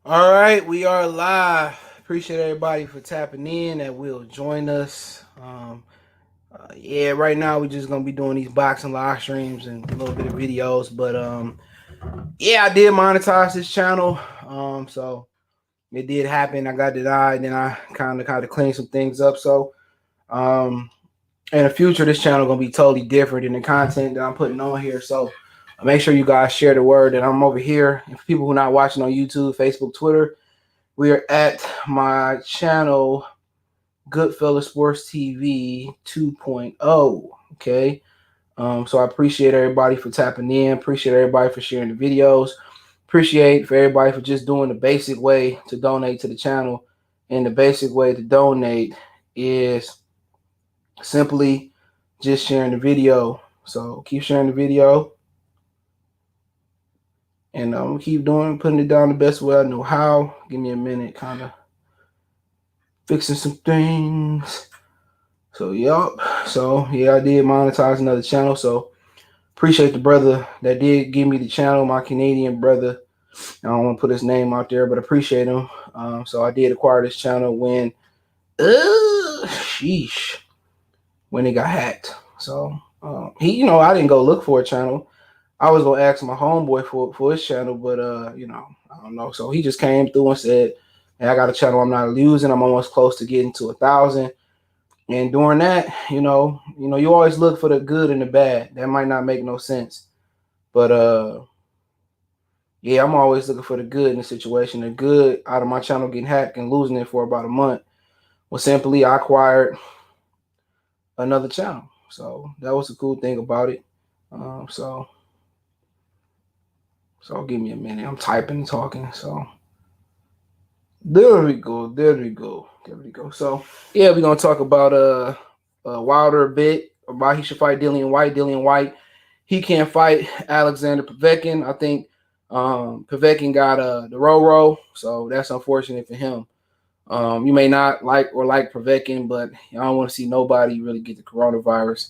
All right, we are live. Appreciate everybody for tapping in that will join us. Yeah, right now we're just gonna be doing these boxing live streams and a little bit of videos. But yeah, I did monetize this channel. So it did happen. I got denied, and then I kind of cleaned some things up. So um, in the future, this channel gonna be totally different in the content that I'm putting on here. So make sure you guys share the word that I'm over here. And for people who are not watching on YouTube, Facebook, Twitter, we are at my channel, Goodfella Sports TV 2.0. Okay. So I appreciate everybody for tapping in. Appreciate everybody for sharing the videos. Appreciate for everybody for just doing the basic way to donate to the channel. And the basic way to donate is simply just sharing the video. So keep sharing the video. And I'm gonna keep putting it down the best way I know how. Give me a minute, kind of fixing some things. So yup. So yeah, I did monetize another channel. So appreciate the brother that did give me the channel, my Canadian brother. I don't want to put his name out there, but appreciate him. So I did acquire this channel when, sheesh, when it got hacked. So I didn't go look for a channel. I was gonna ask my homeboy for his channel, but I don't know. So he just came through and said, "Hey, I got a channel I'm not using. I'm almost close to getting to 1,000." And during that, you always look for the good and the bad. That might not make no sense, but yeah, I'm always looking for the good in the situation. The good out of my channel getting hacked and losing it for about a month was simply I acquired another channel. So that was the cool thing about it. So give me a minute. I'm typing and talking. So there we go. There we go. There we go. So yeah, we're gonna talk about Wilder a bit, about he should fight Dillian Whyte. Dillian Whyte, he can't fight Alexander Povetkin. I think Povetkin got the Roro, so that's unfortunate for him. You may not like Povetkin, but I don't want to see nobody really get the coronavirus.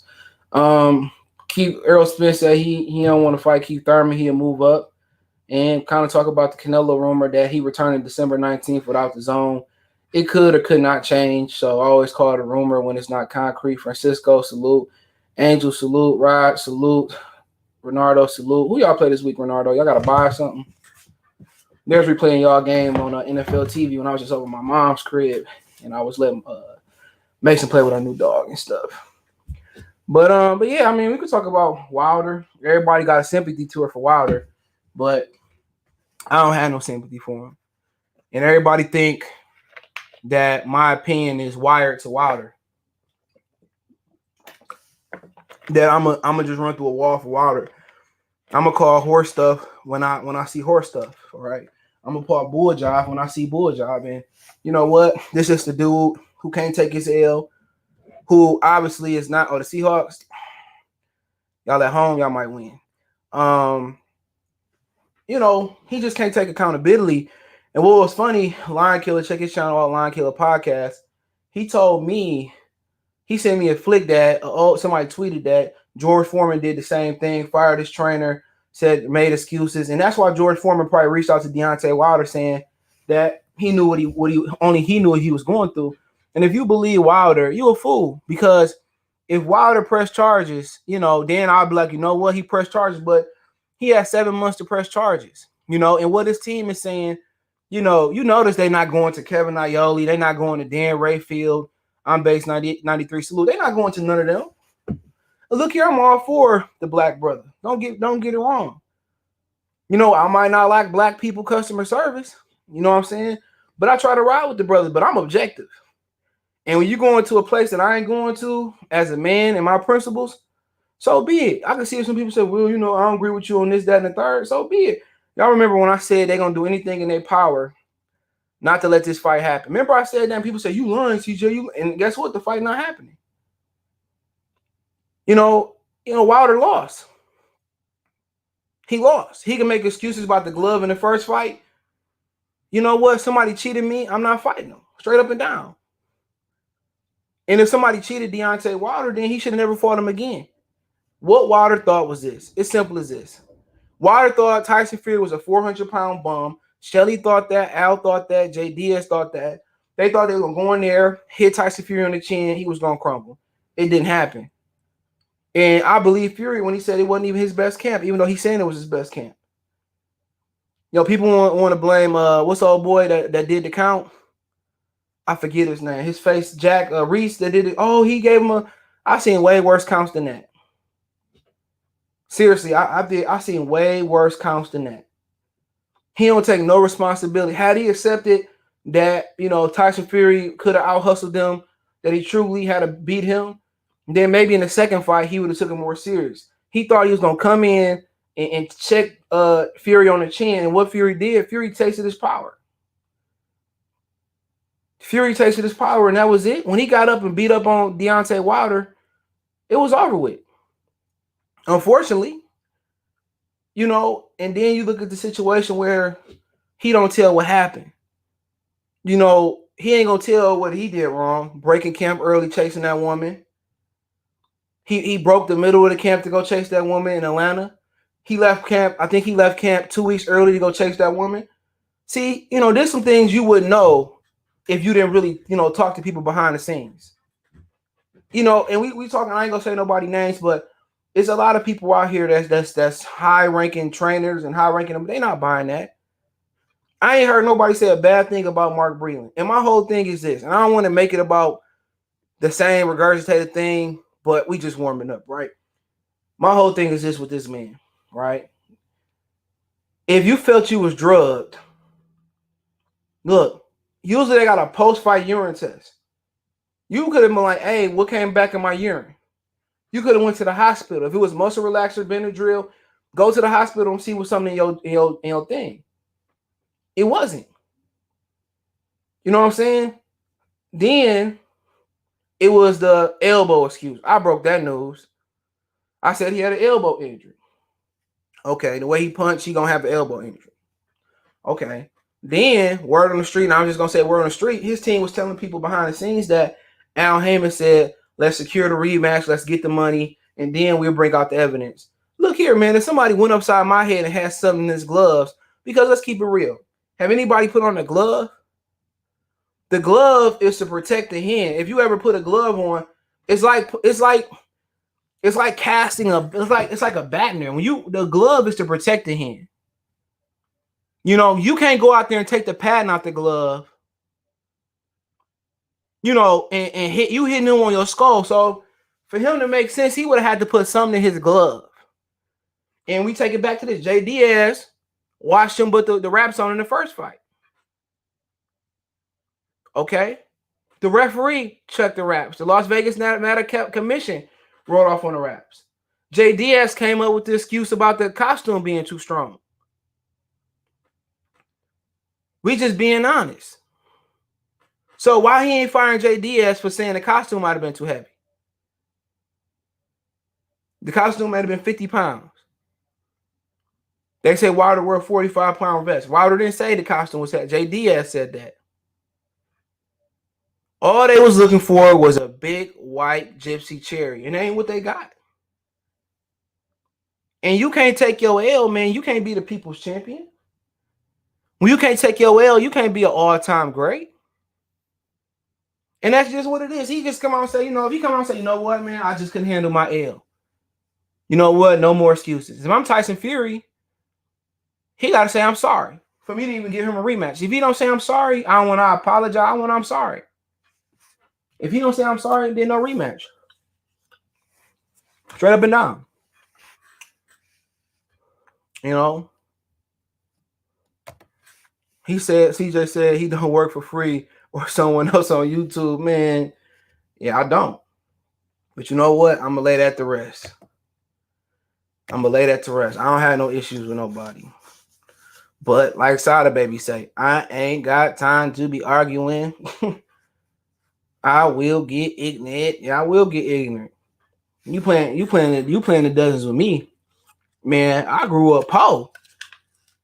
Errol Spence said he don't want to fight Keith Thurman. He'll move up. And kind of talk about the Canelo rumor that he returned December 19th without the zone. It could or could not change. So I always call it a rumor when it's not concrete. Francisco, salute. Angel, salute. Rod, salute. Renardo, salute. Who y'all play this week, Renardo? Y'all got to buy something? There's replaying y'all game on NFL TV when I was just over my mom's crib. And I was letting Mason play with our new dog and stuff. But yeah, I mean, we could talk about Wilder. Everybody got a sympathy tour for Wilder. But I don't have no sympathy for him. And everybody think that my opinion is wired to Wilder. That I'm a just run through a wall for Wilder. I'm gonna call horse stuff when I see horse stuff. All right. I'm gonna call bull job when I see bull job. And you know what? This is the dude who can't take his L, who obviously is not. Oh, the Seahawks. Y'all at home, y'all might win. He just can't take accountability. And what was funny, Lion Killer, check his channel out, Lion Killer Podcast. He told me, he sent me a flick that, somebody tweeted that George Foreman did the same thing, fired his trainer, made excuses. And that's why George Foreman probably reached out to Deontay Wilder saying that he knew what he knew what he was going through. And if you believe Wilder, you a fool. Because if Wilder pressed charges, then I'll be like, you know what, he pressed charges, but he had 7 months to press charges, and what his team is saying, you notice they're not going to Kevin Iole. They're not going to Dan Rayfield. I'm base 93 salute. They're not going to none of them. Look here, I'm all for the black brother. Don't get it wrong. I might not like black people customer service. You know what I'm saying? But I try to ride with the brother, but I'm objective. And when you go into a place that I ain't going to as a man and my principles, so be it. I can see some people say, well, I don't agree with you on this, that, and the third. So be it. Y'all remember when I said they're going to do anything in their power not to let this fight happen. Remember I said that and people say, you lying, CJ. And guess what? The fight not happening. Wilder lost. He lost. He can make excuses about the glove in the first fight. You know what? Somebody cheated me. I'm not fighting them. Straight up and down. And if somebody cheated Deontay Wilder, then he should have never fought him again. What Wilder thought was this. It's simple as this. Wilder thought Tyson Fury was a 400-pound bum, Shelly thought that. Al thought that. JDS thought that. They thought they were going to go in there, hit Tyson Fury on the chin. He was going to crumble. It didn't happen. And I believe Fury when he said it wasn't even his best camp, even though he's saying it was his best camp. People want to blame what's the old boy that did the count? I forget his name. His face, Jack Reese, that did it. Oh, he gave him a. I seen way worse counts than that. Seriously, I seen way worse counts than that. He don't take no responsibility. Had he accepted that, Tyson Fury could have out-hustled them, that he truly had to beat him, then maybe in the second fight, he would have took it more serious. He thought he was going to come in and check Fury on the chin. And what Fury did, Fury tasted his power. Fury tasted his power, and that was it. When he got up and beat up on Deontay Wilder, it was over with. Unfortunately, and then you look at the situation where he don't tell what happened. He ain't gonna tell what he did wrong, breaking camp early, chasing that woman. He broke the middle of the camp to go chase that woman in Atlanta. He left camp. I think he left camp 2 weeks early to go chase that woman. See, there's some things you wouldn't know if you didn't really, talk to people behind the scenes. And we talking, I ain't gonna say nobody names, but it's a lot of people out here that's high-ranking trainers and high-ranking them. They not buying that. I ain't heard nobody say a bad thing about Mark Breland. And my whole thing is this, and I don't want to make it about the same regurgitated thing, but we just warming up, right? My whole thing is this with this man, right? If you felt you was drugged, look, usually they got a post-fight urine test. You could have been like, hey, what came back in my urine? You could have went to the hospital. If it was muscle relaxer, Benadryl, go to the hospital and see what's something in your thing. It wasn't. You know what I'm saying? Then it was the elbow excuse. I broke that news. I said he had an elbow injury. Okay, the way he punched, he gonna have an elbow injury. Okay. Then word on the street, and I'm just gonna say word on the street, his team was telling people behind the scenes that Al Heyman said, let's secure the rematch, let's get the money, and then we'll bring out the evidence. Look here, man, if somebody went upside my head and had something in his gloves, because let's keep it real. Have anybody put on a glove? The glove is to protect the hand. If you ever put a glove on, it's like casting it's like a bat in there. The glove is to protect the hand. You can't go out there and take the padding out the glove. And hitting him on your skull. So for him to make sense, he would have had to put something in his glove. And we take it back to this. JDS watched him put the wraps on in the first fight. Okay? The referee checked the wraps. The Las Vegas Nevada Commission wrote off on the wraps. JDS came up with the excuse about the costume being too strong. We just being honest. So why he ain't firing JDS for saying the costume might have been too heavy? The costume might have been 50 pounds. They say Wilder wore a 45-pound vest. Wilder didn't say the costume was heavy. JDS said that. All they was looking for was a big white gypsy cherry. And that ain't what they got. And you can't take your L, man. You can't be the people's champion. When you can't take your L, you can't be an all-time great. And that's just what it is. He just come out and say, if he come out and say, you know what, man, I just couldn't handle my L. You know what? No more excuses. If I'm Tyson Fury, he got to say, I'm sorry. For me to even give him a rematch. If he don't say I'm sorry, I don't want to apologize. I want I'm sorry. If he don't say I'm sorry, then no rematch. Straight up and down. CJ said he don't work for free or someone else on YouTube. Man, yeah, I don't. But you know what? I'm going to lay that to rest. I don't have no issues with nobody. But like Sada Baby say, I ain't got time to be arguing. I will get ignorant. Yeah, I will get ignorant. You playing the DAZN with me. Man, I grew up poor.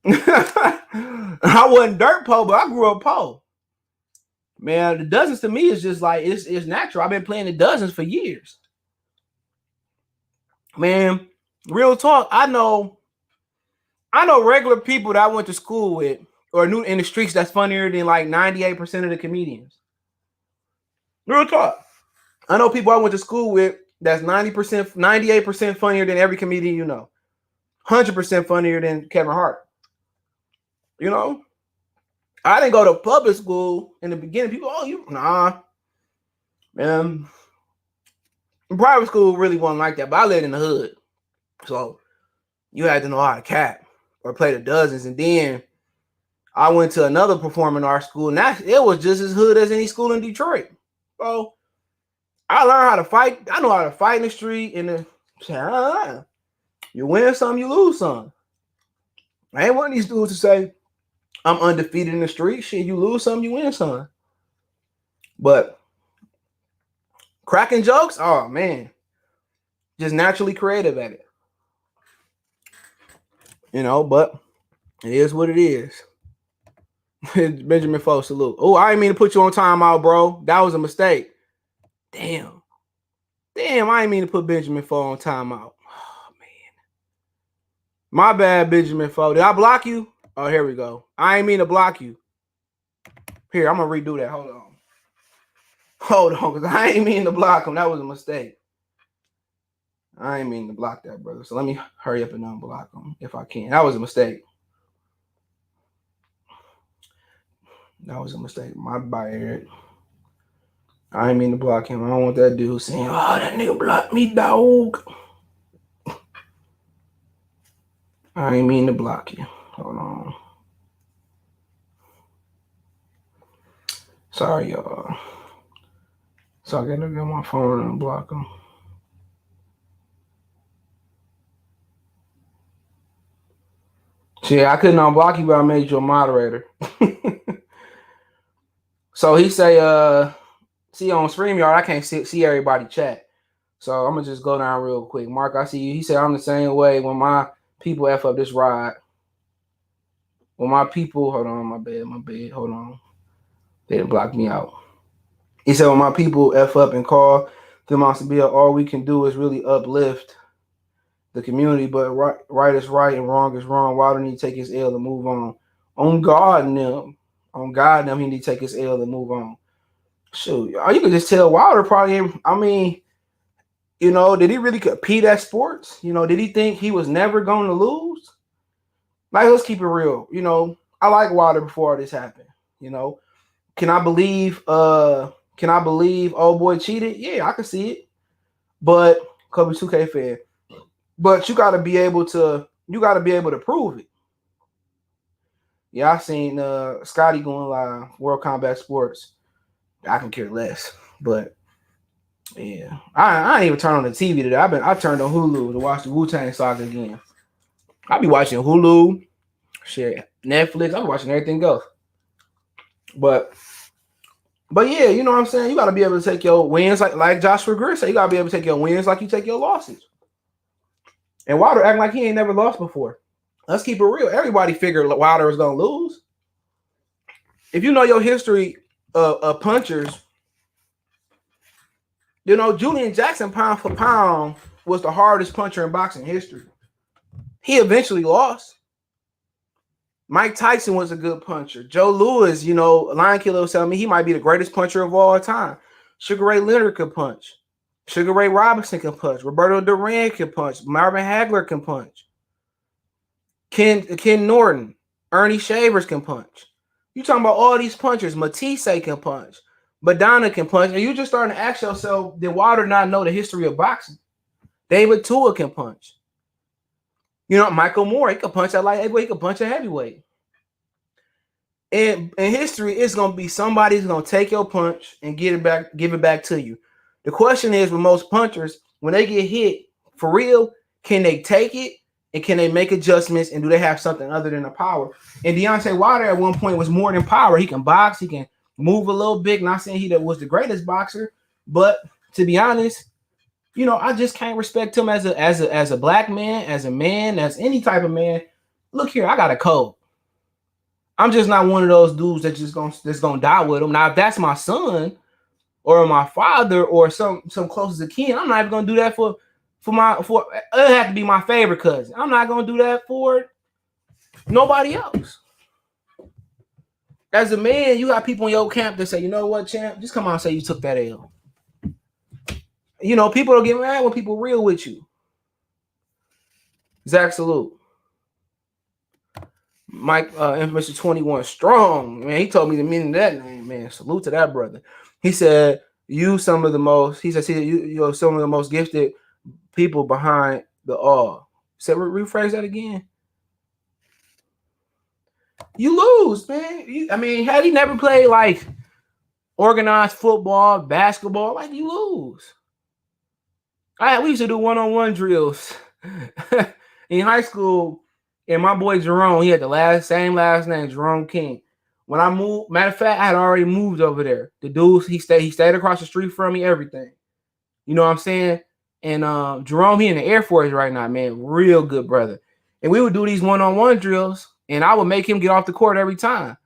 I wasn't dirt poor, but I grew up poor. Man, the DAZN to me is just like it's natural. I've been playing the DAZN for years. Man, real talk. I know regular people that I went to school with or new in the streets that's funnier than like 98% of the comedians. Real talk. I know people I went to school with that's 90%, 98% funnier than every comedian you know. 100% funnier than Kevin Hart. You know? I didn't go to public school in the beginning. People, man. Private school really wasn't like that, but I lived in the hood. So you had to know how to cap or play the dozens. And then I went to another performing arts school, and it was just as hood as any school in Detroit. So I learned how to fight. I know how to fight in the street. You win some, you lose some. I ain't one of these dudes to say I'm undefeated in the street. Shit, you lose some, you win some. But cracking jokes, oh man, just naturally creative at it. You know, but it is what it is. Benjamin Foe, salute. Oh, I didn't mean to put you on timeout, bro. That was a mistake. Damn, I didn't mean to put Benjamin Foe on timeout. Oh man, my bad, Benjamin Foe. Did I block you? Oh, here we go. I ain't mean to block you. Here, I'm gonna redo that. Hold on, because I ain't mean to block him. That was a mistake. I ain't mean to block that, brother. So let me hurry up and unblock him if I can. That was a mistake. My bad, Eric. I ain't mean to block him. I don't want that dude saying, "Oh, that nigga blocked me, dog." I ain't mean to block you. Hold on. Sorry, y'all. So I gotta get my phone and block him. See, I couldn't unblock you, but I made you a moderator. So he say, see on StreamYard, I can't see everybody chat. So I'm gonna just go down real quick. Mark, I see you. He said I'm the same way when my people F up this ride. When my people, hold on, my bad, hold on. They didn't block me out. He said when my people F up and call them out to be all we can do is really uplift the community, but right is right and wrong is wrong. Why don't he take his L and move on? On God and them, he need to take his L and move on. Shoot, you can just tell Wilder probably, I mean, you know, did he really compete at sports? You know, did he think he was never going to lose? Like, let's keep it real. You know, I like Wilder before this happened. You know, can I believe old boy cheated? Yeah, I can see it. But Kobe 2K fan. But you gotta be able to prove it. Yeah, I seen Scotty going live, World Combat Sports. I can care less. But yeah, I ain't even turned on the TV today. I turned on Hulu to watch the Wu-Tang Saga again. I be watching Hulu, shit, Netflix. I be watching everything else. But yeah, you know what I'm saying? You gotta be able to take your wins like Joshua Greer said. You gotta be able to take your wins like you take your losses. And Wilder acting like he ain't never lost before. Let's keep it real. Everybody figured Wilder was gonna lose. If you know your history of punchers, you know Julian Jackson pound for pound was the hardest puncher in boxing history. He eventually lost. Mike Tyson was a good puncher. Joe Louis, you know, Lion Killer was telling me he might be the greatest puncher of all time. Sugar Ray Leonard could punch. Sugar Ray Robinson can punch. Roberto Duran can punch. Marvin Hagler can punch. Ken Norton, Ernie Shavers can punch. You talking about all these punchers. Matisse can punch. Madonna can punch. And you just starting to ask yourself, did Wilder not know the history of boxing? David Tua can punch. You know, Michael Moore, he can punch at light heavyweight, he can punch at heavyweight. And in history, it's gonna be somebody's gonna take your punch and give it back to you. The question is, with most punchers, when they get hit for real, can they take it and can they make adjustments and do they have something other than the power? And Deontay Wilder at one point was more than power. He can box, he can move a little bit. Not saying he was the greatest boxer, but to be honest, you know, I just can't respect him as a black man, as a man, as any type of man. Look here, I got a code. I'm just not one of those dudes that's gonna die with him. Now, if that's my son or my father or some close as a kin, I'm not even gonna do that for it'll have to be my favorite cousin. I'm not gonna do that for nobody else. As a man, you got people in your camp that say, you know what, champ, just come on and say you took that L. You know, people don't get mad when people real with you. Zach Salute. Mike, Mr. 21 Strong, man, he told me the meaning of that name, man. Salute to that brother. He said, you some of the most, he said, you're some of the most gifted people behind the all. Said, rephrase that again. You lose, man. I mean, had he never played like organized football, basketball, like you lose. We used to do one-on-one drills in high school. And my boy Jerome, he had the same last name, Jerome King. When I moved, matter of fact, I had already moved over there. The dude, he stayed across the street from me, everything. You know what I'm saying? And Jerome, he in the Air Force right now, man. Real good brother. And we would do these one-on-one drills, and I would make him get off the court every time.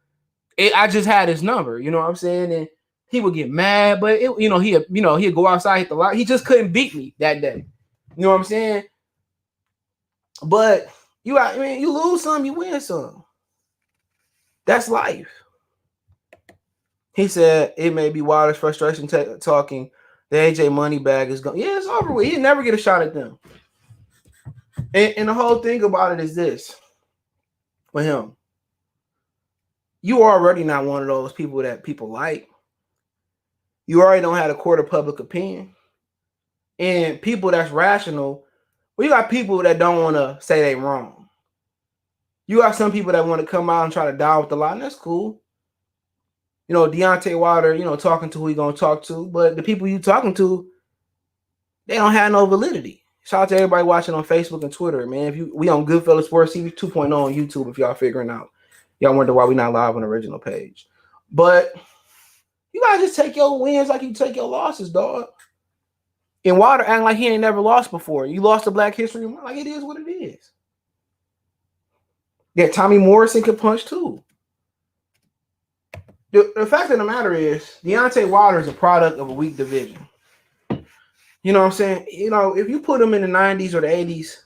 I just had his number, you know what I'm saying? And he would get mad, but he'd go outside, hit the light. He just couldn't beat me that day. You know what I'm saying? But you lose some, you win some. That's life. He said it may be Wilder's frustration talking. The AJ money bag is gone. Yeah, it's over with. He'll never get a shot at them. And the whole thing about it is this. For him, you already not one of those people that people like. You already don't have a court of public opinion. And people that's rational, well, you got people that don't want to say they wrong. You got some people that want to come out and try to die with the lie, and that's cool. You know, Deontay Wilder, talking to who he going to talk to, but the people you talking to, they don't have no validity. Shout out to everybody watching on Facebook and Twitter, man. We on Goodfellas Sports TV 2.0 on YouTube if y'all figuring out. Y'all wonder why we not live on the original page. But you gotta just take your wins like you take your losses, dog. And Wilder acting like he ain't never lost before. You lost to Black History Month, like it is what it is. Yeah, Tommy Morrison could punch too. The fact of the matter is, Deontay Wilder is a product of a weak division. You know what I'm saying? If you put him in the 90s or the 80s,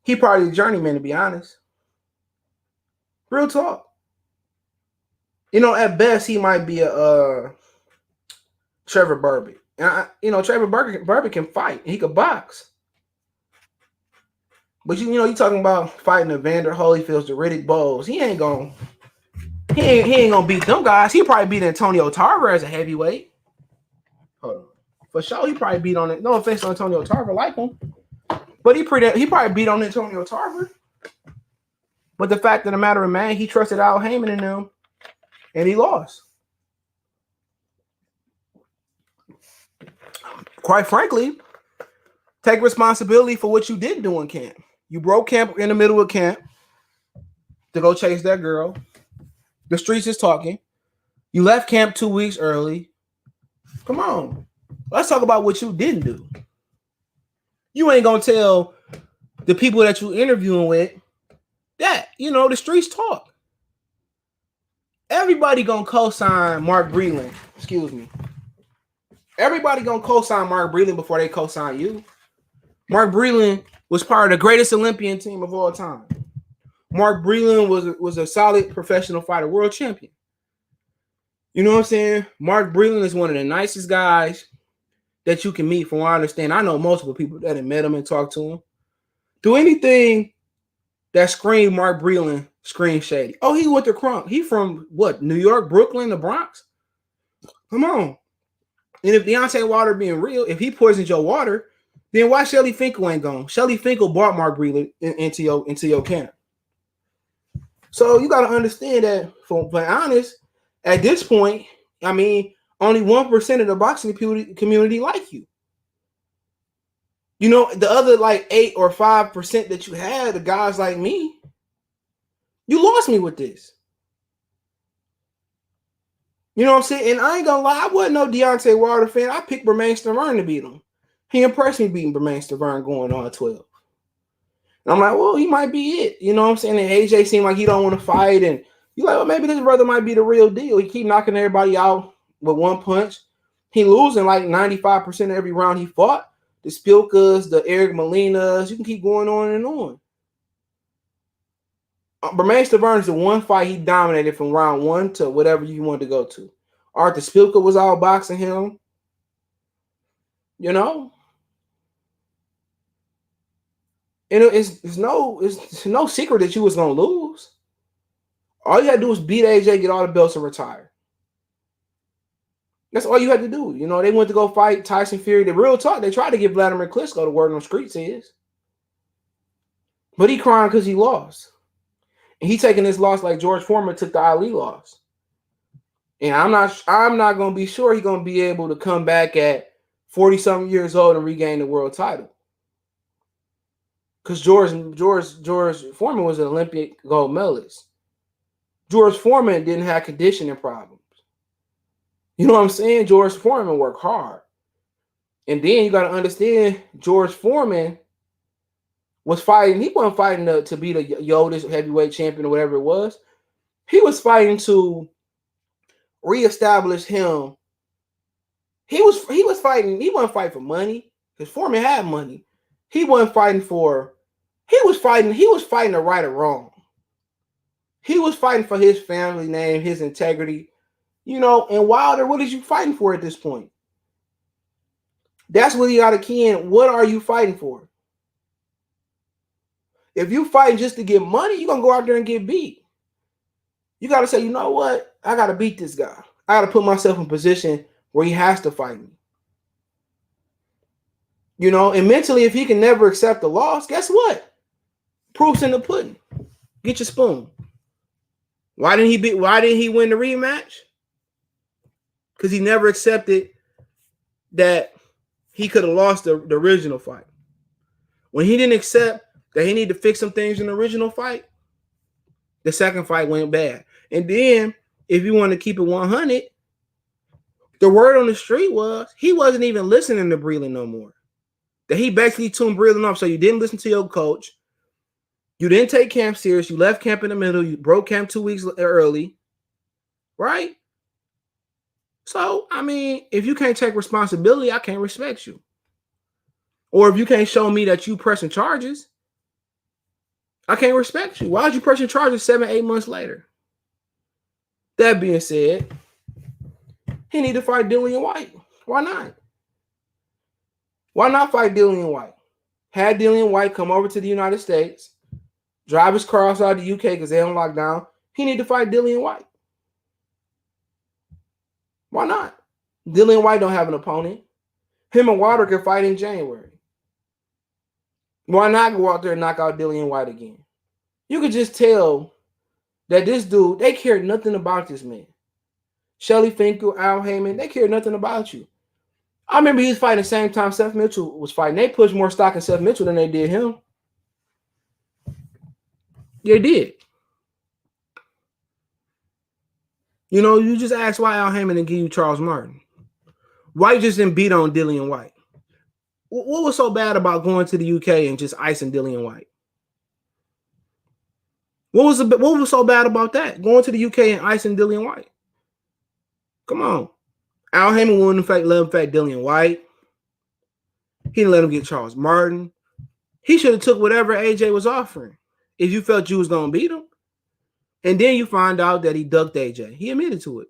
he probably a journeyman, to be honest. Real talk. At best, he might be a Trevor Burbick. And Trevor Burbick can fight. He could box. But you talking about fighting Evander Holyfield, the Riddick Bowles. He ain't gonna beat them guys. He probably beat Antonio Tarver as a heavyweight. Hold on. For sure, he probably beat on it. No offense to Antonio Tarver, like him. But he probably beat on Antonio Tarver. But the fact of the matter, man, he trusted Al Heyman in them, and he lost. Quite frankly, take responsibility for what you did do in camp. You broke camp in the middle of camp to go chase that girl. The streets is talking. You left camp 2 weeks early. Come on. Let's talk about what you didn't do. You ain't going to tell the people that you interviewing with that, the streets talk. Everybody going to co-sign Mark Breland. Excuse me. Everybody going to co-sign Mark Breland before they co-sign you. Mark Breland was part of the greatest Olympian team of all time. Mark Breland was a solid professional fighter, world champion. You know what I'm saying? Mark Breland is one of the nicest guys that you can meet, from what I understand. I know multiple people that have met him and talked to him. Do anything that screamed Mark Breland scream shady. Oh, he went to Crunk. He from what? New York, Brooklyn, the Bronx? Come on. And if Deontay Wilder being real, if he poisoned your water, then why Shelly Finkel ain't gone? Shelly Finkel brought Mark Breland into your camp. So you got to understand that, for being honest, at this point, I mean, only 1% of the boxing community like you. The other 8 or 5% that you had, the guys like me, you lost me with this. You know what I'm saying? And I ain't gonna lie, I wasn't no Deontay Wilder fan. I picked Bermain Stavern to beat him. He impressed me beating Bermain Stavern going on 12. And I'm like, well, he might be it. You know what I'm saying? And AJ seemed like he don't want to fight. And you're like, well, maybe this brother might be the real deal. He keep knocking everybody out with one punch. He losing 95% of every round he fought. The Spilkas, the Eric Molinas, you can keep going on and on. Bermane Stiverne is the one fight he dominated from round 1 to whatever you wanted to go to. Arthur Spilka was all boxing him. You know? And it's no secret that you was going to lose. All you had to do was beat AJ, get all the belts, and retire. That's all you had to do. You know, they went to go fight Tyson Fury. The real talk, they tried to give Vladimir Klitschko the word on the streets is. But he crying because he lost. And he taking this loss like George Foreman took the Ali loss. And I'm not going to be sure he's going to be able to come back at 40-something years old and regain the world title. Because George Foreman was an Olympic gold medalist. George Foreman didn't have conditioning problems. You know what I'm saying? George Foreman worked hard. And then you got to understand, George Foreman was fighting. He wasn't fighting to be the oldest heavyweight champion or whatever it was. He was fighting to reestablish him. He was fighting. He wasn't fighting for money because Foreman had money. He wasn't fighting for. He was fighting the right or wrong. He was fighting for his family name, his integrity. You know, and Wilder, what is you fighting for at this point? That's what you got to key in. What are you fighting for? If you fighting just to get money, you're going to go out there and get beat. You got to say, you know what? I got to beat this guy. I got to put myself in a position where he has to fight me. You know, and mentally, if he can never accept the loss, guess what? Proof's in the pudding. Get your spoon. Why didn't he win the rematch? Because he never accepted that he could have lost the original fight. When he didn't accept that he needed to fix some things in the original fight, the second fight went bad. And then, if you want to keep it 100, the word on the street was he wasn't even listening to Breland no more. That he basically tuned Breland off. So you didn't listen to your coach. You didn't take camp serious. You left camp in the middle. You broke camp 2 weeks early. Right? So, I mean, if you can't take responsibility, I can't respect you. Or if you can't show me that you pressing charges, I can't respect you. Why would you pressing charges 7-8 months later? That being said, he need to fight Dillian Whyte. Why not? Why not fight Dillian Whyte? Had Dillian Whyte come over to the United States, drive his car outside the UK because they're on lockdown. He need to fight Dillian Whyte. Why not? Dillian Whyte don't have an opponent. Him and Wilder can fight in January. Why not go out there and knock out Dillian Whyte again? You could just tell that this dude, they cared nothing about this man. Shelly Finkel, Al Heyman, they cared nothing about you. I remember he was fighting the same time Seth Mitchell was fighting. They pushed more stock in Seth Mitchell than they did him. They did. You know, you just ask why Al Heyman didn't give you Charles Martin. Why you just didn't beat on Dillian Whyte? What was so bad about going to the UK and just icing Dillian Whyte? What was so bad about that? Going to the UK and icing Dillian Whyte? Come on. Al Heyman wouldn't let him fight Dillian Whyte. He didn't let him get Charles Martin. He should have took whatever AJ was offering if you felt you was going to beat him. And then you find out that he ducked AJ. He admitted to it.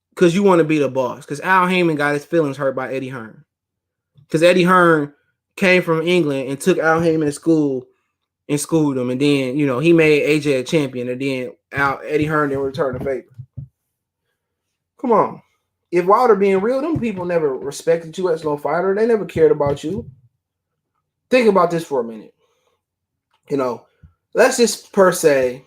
Because you want to be the boss. Because Al Heyman got his feelings hurt by Eddie Hearn. Because Eddie Hearn came from England and took Al Heyman to school and schooled him. And then, you know, he made AJ a champion. And then Eddie Hearn didn't return the favor. Come on. If Wilder being real, them people never respected you as no fighter. They never cared about you. Think about this for a minute. You know, let's just per se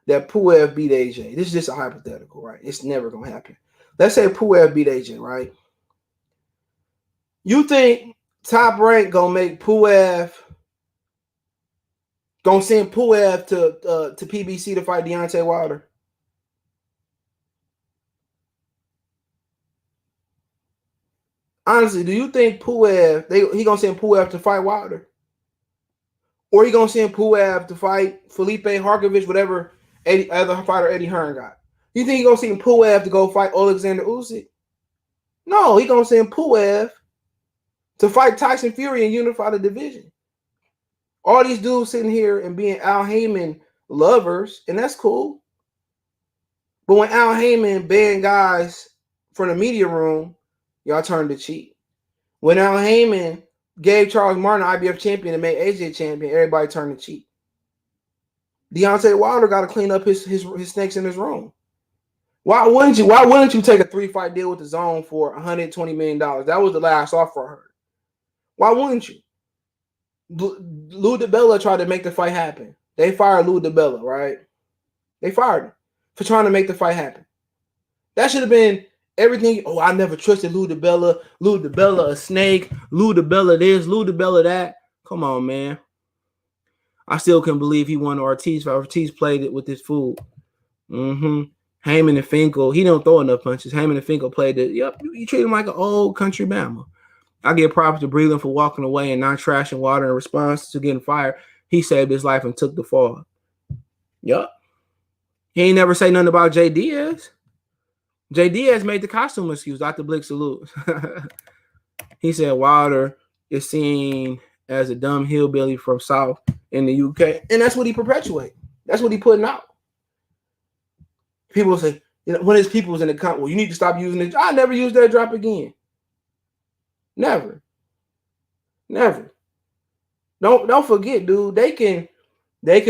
that Puev beat AJ. This is just a hypothetical, right? It's never going to happen. Let's say Puev beat AJ, right? You think Top Rank going to make Puev, going to send Puev to PBC to fight Deontay Wilder? Honestly, do you think Puev, he going to send Puev to fight Wilder? Or he going to send Puev to fight Felipe Harkovich, whatever other fighter Eddie Hearn got? You think he going to send Puev to go fight Alexander Usyk? No, he going to send Puev to fight Tyson Fury and unify the division. All these dudes sitting here and being Al Heyman lovers, and that's cool. But when Al Heyman banned guys from the media room, y'all turned to cheat. When Al Heyman gave Charles Martin IBF champion and made AJ champion, everybody turned to cheat. Deontay Wilder got to clean up his snakes in his room. Why wouldn't you take a 3-fight deal with the DAZN for $120 million? That was the last offer I heard. Why wouldn't you? Lou DiBella tried to make the fight happen. They fired Lou DiBella, right? They fired him for trying to make the fight happen. That should have been everything. Oh, I never trusted Lou DiBella. Lou DiBella a snake. Lou DiBella this. Lou DiBella that. Come on, man. I still couldn't believe he won Ortiz. Ortiz played it with his food. Heyman and Finkel, he don't throw enough punches. Heyman and Finkel played it. Yep, you treat him like an old country Bama. I give props to Breland for walking away and not trashing Wilder in response to getting fired. He saved his life and took the fall. Yup. He ain't never say nothing about Jay Diaz. Jay Diaz made the costume excuse. Dr. Blick salute. He said Wilder is seen as a dumb hillbilly from South in the UK. And that's what he perpetuates. That's what he putting out. People say, when his people was in the comment, well, you need to stop using it. I never use that drop again. Never. Don't forget, dude. They can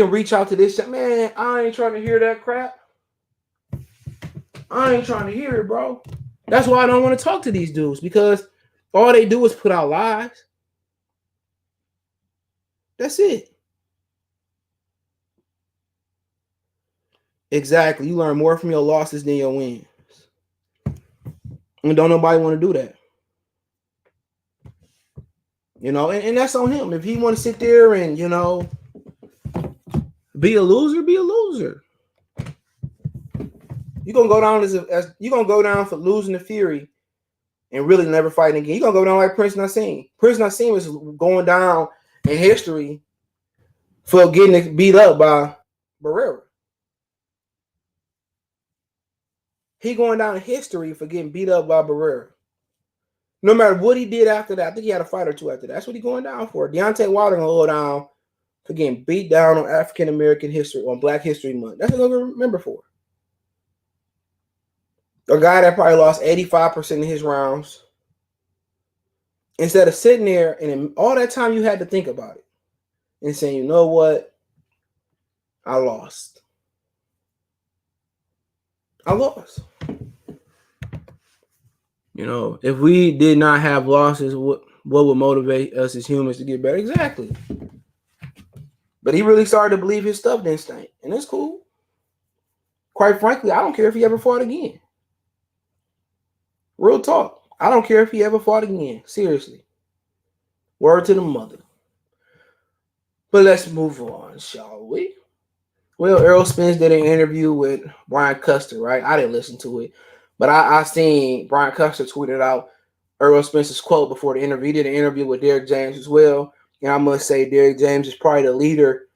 reach out to this. Man, I ain't trying to hear that crap. I ain't trying to hear it, bro. That's why I don't want to talk to these dudes, because all they do is put out lies. That's it. Exactly. You learn more from your losses than your wins. And don't nobody want to do that. And that's on him. If he want to sit there and, be a loser, be a loser. You're gonna go down as you're gonna go down for losing to Fury and really never fighting again. You're gonna go down like Prince Nassim. Prince Nassim is going down in history for getting beat up by Barrera. He going down in history for getting beat up by Barrera. No matter what he did after that, I think he had a fight or two after that. That's what he's going down for. Deontay Wilder gonna go down for getting beat down on African American history, on Black History Month. That's what they're gonna remember for. A guy that probably lost 85% of his rounds. Instead of sitting there and all that time you had to think about it and saying, you know what? I lost. If we did not have losses, what would motivate us as humans to get better? Exactly. But he really started to believe his stuff didn't stink. And it's cool. Quite frankly, I don't care if he ever fought again. Real talk. I don't care if he ever fought again. Seriously. Word to the mother. But let's move on, shall we? Well, Errol Spence did an interview with Brian Custer, right? I didn't listen to it. But I seen Brian Custer tweeted out Errol Spence's quote before the interview. He did an interview with Derrick James as well. And I must say Derrick James is probably the leader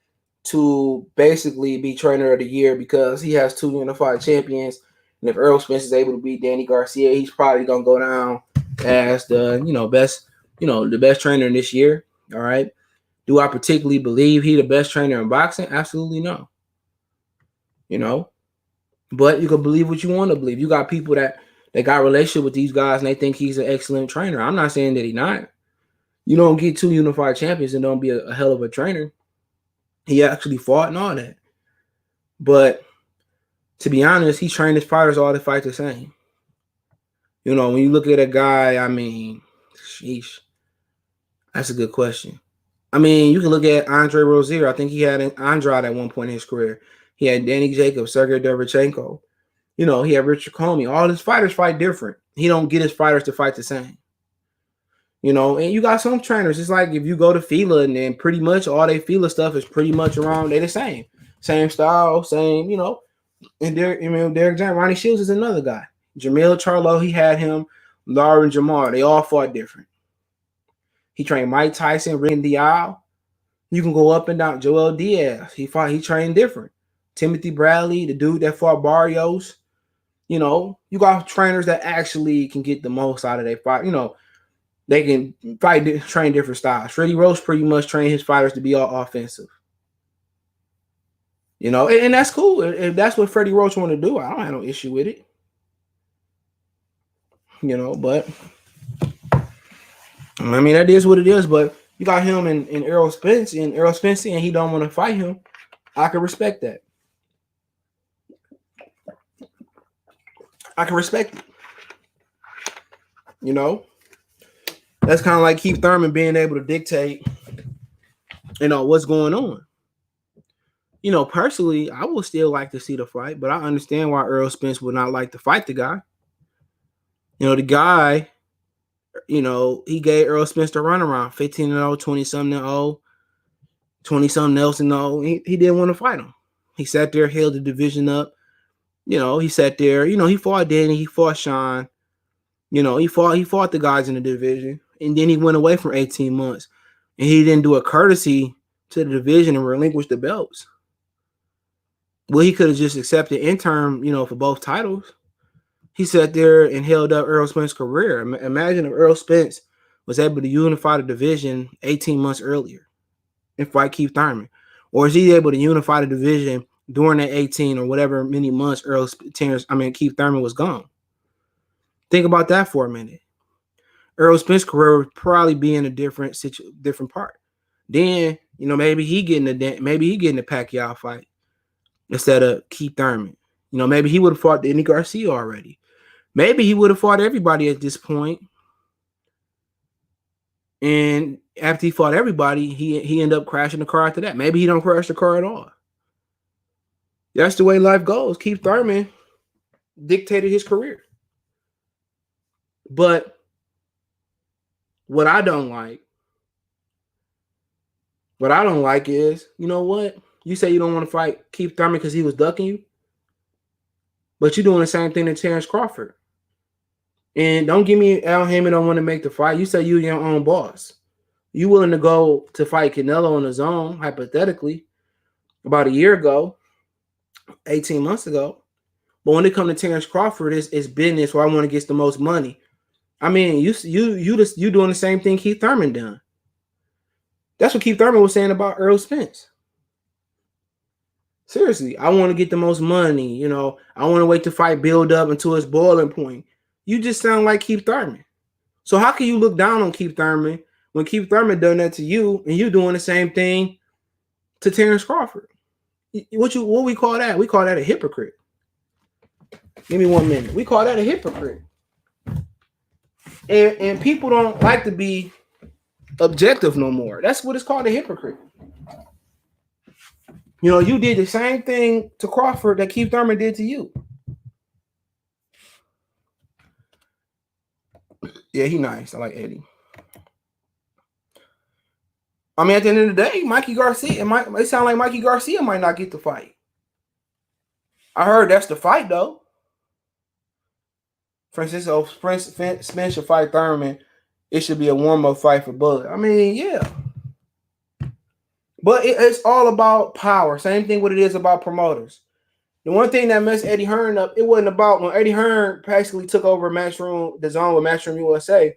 to basically be trainer of the year because he has 2 unified champions. And if Errol Spence is able to beat Danny Garcia, he's probably gonna go down as the best trainer in this year. All right. Do I particularly believe he's the best trainer in boxing? Absolutely no. But you can believe what you want to believe. You got people that got a relationship with these guys and they think he's an excellent trainer. I'm not saying that he's not. You don't get 2 unified champions and don't be a hell of a trainer. He actually fought and all that. But to be honest, he trained his fighters all to fight the same. When you look at a guy, sheesh. That's a good question. You can look at Andre Rozier. I think he had an Andrade at one point in his career. He had Danny Jacobs, Sergey Derevchenko. He had Richard Comey. All his fighters fight different. He don't get his fighters to fight the same. And you got some trainers. It's like if you go to FILA and then pretty much all they FILA stuff is pretty much around, they the same. Same style, same, And Derrick James, Ronnie Shields is another guy. Jamil Charlo, he had him. Lauren Jamar, they all fought different. He trained Mike Tyson, Ring Dial. You can go up and down. Joel Diaz, he trained different. Timothy Bradley, the dude that fought Barrios. You got trainers that actually can get the most out of their fight. They can train different styles. Freddie Roach pretty much trained his fighters to be all offensive. You know, and that's cool. If that's what Freddie Roach want to do, I don't have no issue with it. You know, but I mean, that is what it is. But you got him and Errol Spence, and he don't want to fight him. I can respect that. I can respect it. You know, that's kind of like Keith Thurman being able to dictate, you know, what's going on. You know, personally, I would still like to see the fight, but I understand why Errol Spence would not like to fight the guy. You know, the guy, you know, he gave Errol Spence the runaround, 15-0, 20-something 0, 20-something else and 0. He didn't want to fight him. He sat there, held the division up. You know, he sat there. You know, he fought Danny, he fought Sean. You know, he fought the guys in the division, and then he went away for 18 months, and he didn't do a courtesy to the division and relinquish the belts. Well, he could have just accepted interim, you know, for both titles. He sat there and held up Errol Spence's career. Imagine if Errol Spence was able to unify the division 18 months earlier and fight Keith Thurman. Or is he able to unify the division during that 18 or whatever many months Keith Thurman was gone? Think about that for a minute. Errol Spence's career would probably be in a different part. Then, you know, maybe he getting a Pacquiao fight instead of Keith Thurman. You know, maybe he would have fought Danny Garcia already. Maybe he would have fought everybody at this point. And after he fought everybody, he ended up crashing the car after that. Maybe he don't crash the car at all. That's the way life goes. Keith Thurman dictated his career. But what I don't like is, you know what? You say you don't want to fight Keith Thurman because he was ducking you, but you're doing the same thing to Terrence Crawford. And don't give me Al Haymon don't want to make the fight. You say you're your own boss. You willing to go to fight Canelo on his own, hypothetically, about a year ago, 18 months ago. But when it comes to Terrence Crawford, it's business where I want to get the most money. I mean, you doing the same thing Keith Thurman done. That's what Keith Thurman was saying about Errol Spence. Seriously, I want to get the most money. You know, I want to wait to fight build up until its boiling point. You just sound like Keith Thurman. So how can you look down on Keith Thurman when Keith Thurman done that to you and you doing the same thing to Terrence Crawford? What we call that? We call that a hypocrite. Give me 1 minute. We call that a hypocrite. And people don't like to be objective no more. That's what it's called, a hypocrite. You know, you did the same thing to Crawford that Keith Thurman did to you. Yeah, he nice. I like Eddie. I mean, at the end of the day, Mikey Garcia, it sounds like Mikey Garcia might not get the fight. I heard that's the fight, though. Francisco Spence should fight Thurman. It should be a warm-up fight for Bullet. I mean, yeah. But it's all about power. Same thing what it is about promoters. The one thing that messed Eddie Hearn up, it wasn't about when Eddie Hearn basically took over DAZN with Matchroom USA.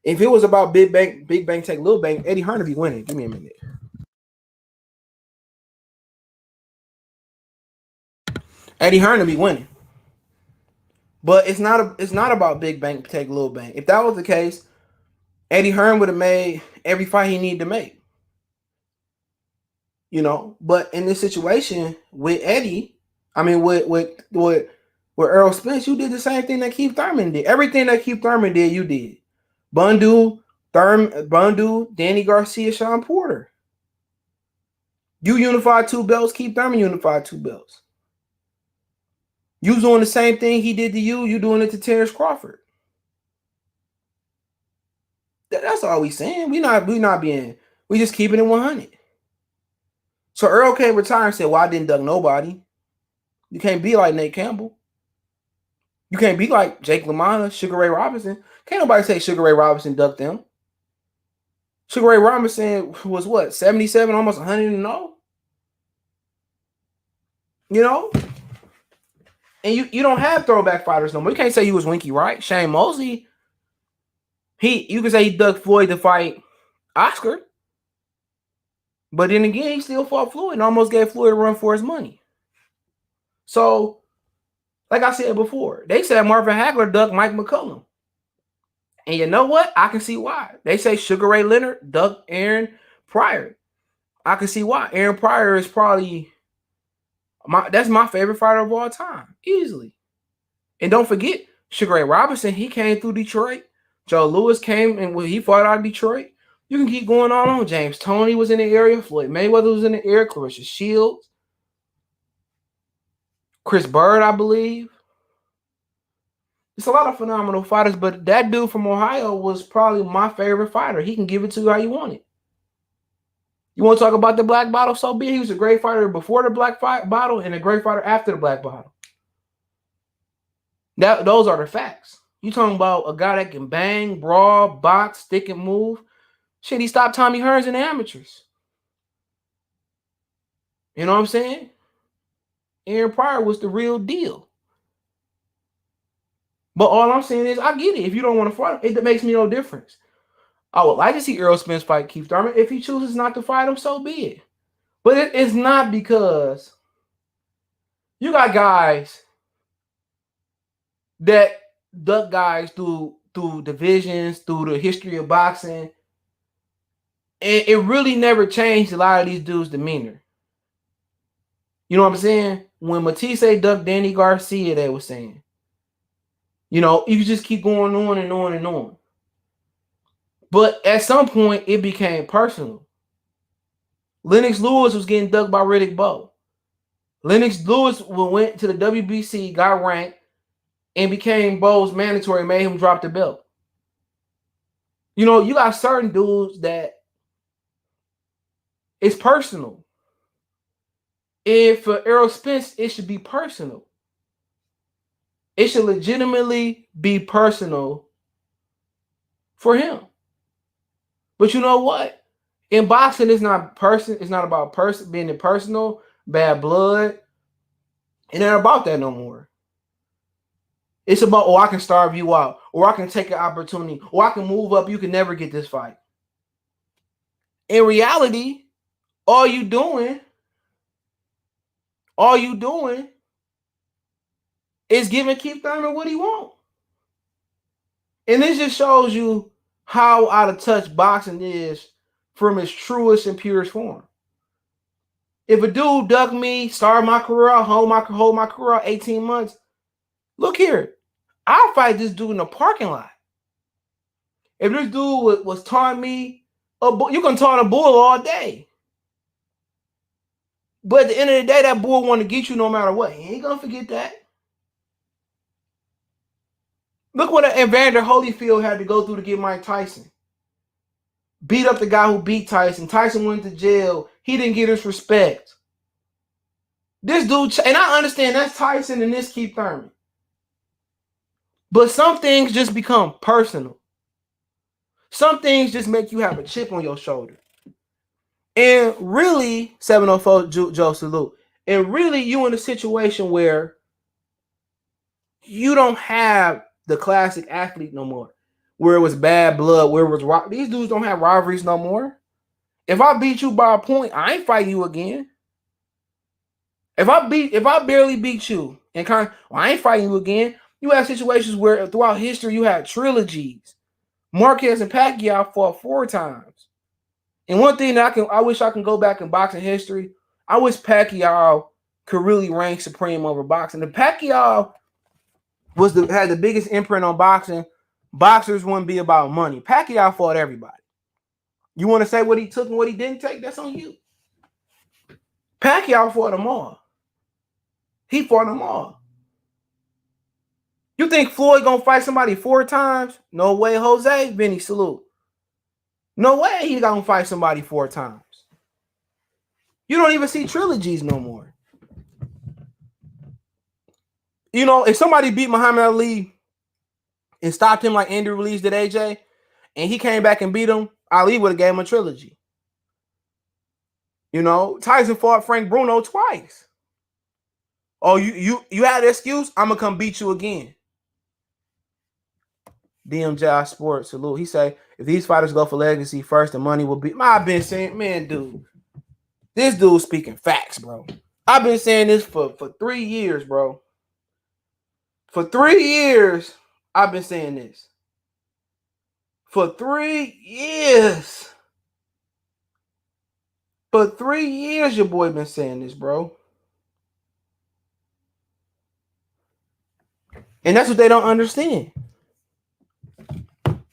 If it was about big bank take little bank, Eddie Hearn would be winning. Give me a minute. Eddie Hearn would be winning. But it's not about big bank take little bank. If that was the case, Eddie Hearn would have made every fight he needed to make. You know, but in this situation with Eddie, I mean with Errol Spence, you did the same thing that Keith Thurman did. Everything that Keith Thurman did, you did. Bundu, Danny Garcia, Sean Porter. You unified 2 belts. Keith Thurman unified 2 belts. You doing the same thing he did to you. You doing it to Terrence Crawford. That's all we saying. We just keeping it 100. So Earl can't retire and say, well, I didn't duck nobody. You can't be like Nate Campbell. You can't be like Jake LaMotta, Sugar Ray Robinson. Can't nobody say Sugar Ray Robinson ducked them. Sugar Ray Robinson was what, 77, almost 100 and 0? You know? And you don't have throwback fighters no more. You can't say you was Winky Wright. Shane Mosley You can say he dug Floyd to fight Oscar, but then again, he still fought Floyd and almost gave Floyd a run for his money. So, like I said before, they said Marvin Hagler ducked Mike McCullum. And you know what? I can see why. They say Sugar Ray Leonard ducked Aaron Pryor. I can see why. Aaron Pryor is probably that's my favorite fighter of all time, easily. And don't forget, Sugar Ray Robinson, he came through Detroit. Joe Louis came and he fought out of Detroit. You can keep going on. James Toney was in the area. Floyd Mayweather was in the area. Clarissa Shields. Chris Bird, I believe. It's a lot of phenomenal fighters, but that dude from Ohio was probably my favorite fighter. He can give it to you how you want it. You want to talk about the Black Bottle? So be it. He was a great fighter before the Black Bottle and a great fighter after the Black Bottle. Those are the facts. You talking about a guy that can bang, brawl, box, stick and move. Shit, he stopped Tommy Hearns in the amateurs. You know what I'm saying? Aaron Pryor was the real deal. But all I'm saying is, I get it. If you don't want to fight him, it makes me no difference. I would like to see Errol Spence fight Keith Thurman. If he chooses not to fight him, so be it. But it's not because you got guys that duck guys through divisions, through the history of boxing. And it really never changed a lot of these dudes' demeanor. You know what I'm saying? When Matisse ducked Danny Garcia, they were saying, you know, you just keep going on and on and on. But at some point, it became personal. Lennox Lewis was getting ducked by Riddick Bowe. Lennox Lewis went to the WBC, got ranked, and became Bowe's mandatory, made him drop the belt. You know, you got certain dudes that it's personal. And for Errol Spence, it should be personal. It should legitimately be personal for him. But you know what? In boxing, it's not about being impersonal, bad blood. It ain't about that no more. It's about, I can starve you out, or I can take an opportunity, or I can move up. You can never get this fight. In reality, all you doing is giving Keith Thurman what he wants. And this just shows you how out of touch boxing is from its truest and purest form. If a dude duck me, start my career out, hold my career out 18 months, look here, I'll fight this dude in the parking lot. If this dude was taunting me, you can taunt a bull all day. But at the end of the day, that bull want to get you no matter what. He ain't going to forget that. Look what Evander Holyfield had to go through to get Mike Tyson. Beat up the guy who beat Tyson. Tyson went to jail. He didn't get his respect. This dude, and I understand that's Tyson and this Keith Thurman. But some things just become personal. Some things just make you have a chip on your shoulder. And really, 704 Joe Salute. And really, you in a situation where you don't have the classic athlete no more. Where it was bad blood, where it was these dudes don't have rivalries no more. If I beat you by a point, I ain't fighting you again. If I barely beat you and I ain't fighting you again. You have situations where throughout history you had trilogies. Marquez and Pacquiao fought 4 times. And one thing that I wish I can go back in boxing history, I wish Pacquiao could really reign supreme over boxing. The Pacquiao had the biggest imprint on boxing. Boxers wouldn't be about money. Pacquiao fought everybody. You want to say what he took and what he didn't take? That's on you. Pacquiao fought them all. He fought them all. You think Floyd gonna fight somebody 4 times? No way, Jose. Vinny, salute. No way he gonna fight somebody 4 times. You don't even see trilogies no more. You know, if somebody beat Muhammad Ali and stopped him like Andy Ruiz did AJ, and he came back and beat him, Ali would have gave him a trilogy. You know, Tyson fought Frank Bruno twice. Oh, you had an excuse? I'm gonna come beat you again. DMJ Sports, salute. He say, if these fighters go for legacy first, the money will be. I've been saying, man, dude, this dude's speaking facts, bro. I've been saying this for 3 years, bro. For 3 years, I've been saying this. For 3 years. For 3 years, your boy been saying this, bro. And that's what they don't understand.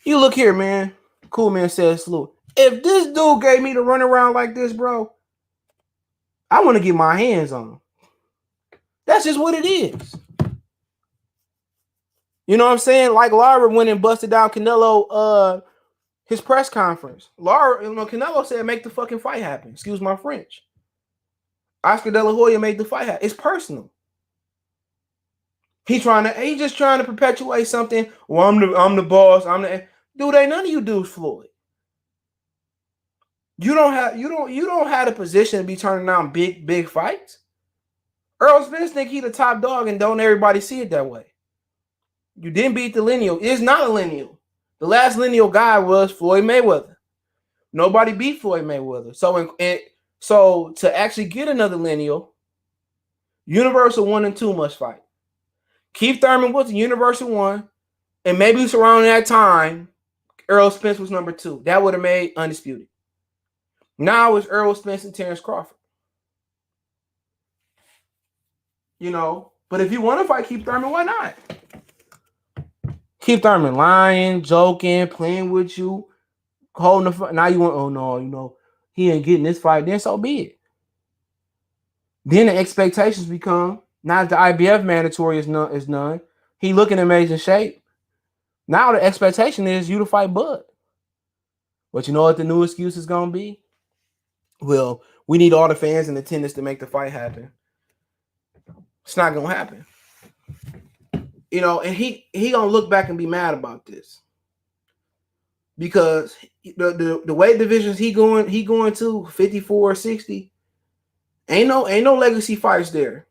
You look here, man. Cool Man says, salute. If this dude gave me to run around like this, bro, I want to get my hands on him. That's just what it is. You know what I'm saying? Like Lara went and busted down Canelo, his press conference. Canelo said, make the fucking fight happen. Excuse my French. Oscar De La Hoya made the fight happen. It's personal. He's just trying to perpetuate something. Well, I'm the boss. Dude, ain't none of you dudes Floyd. You don't have the position to be turning down big fights. Errol Spence think he the top dog, and don't everybody see it that way. You didn't beat the lineal. It's not a lineal. The last lineal guy was Floyd Mayweather. Nobody beat Floyd Mayweather. So to actually get another lineal, Universal 1 and 2 must fight. Keith Thurman was the Universal 1, and maybe around that time, Errol Spence was number 2. That would have made undisputed. Now it's Errol Spence and Terrence Crawford. You know, but if you want to fight Keith Thurman, why not? Keith Thurman lying, joking, playing with you, holding the fight. Now you want, oh no, you know, he ain't getting this fight, then so be it. Then the expectations become, not the IBF mandatory is none. He looking in amazing shape. Now the expectation is you to fight Bud. But you know what the new excuse is going to be? Well, we need all the fans in attendance to make the fight happen. It's not going to happen. You know, and he going to look back and be mad about this. Because the weight divisions he going to 54, 60, ain't no legacy fights there.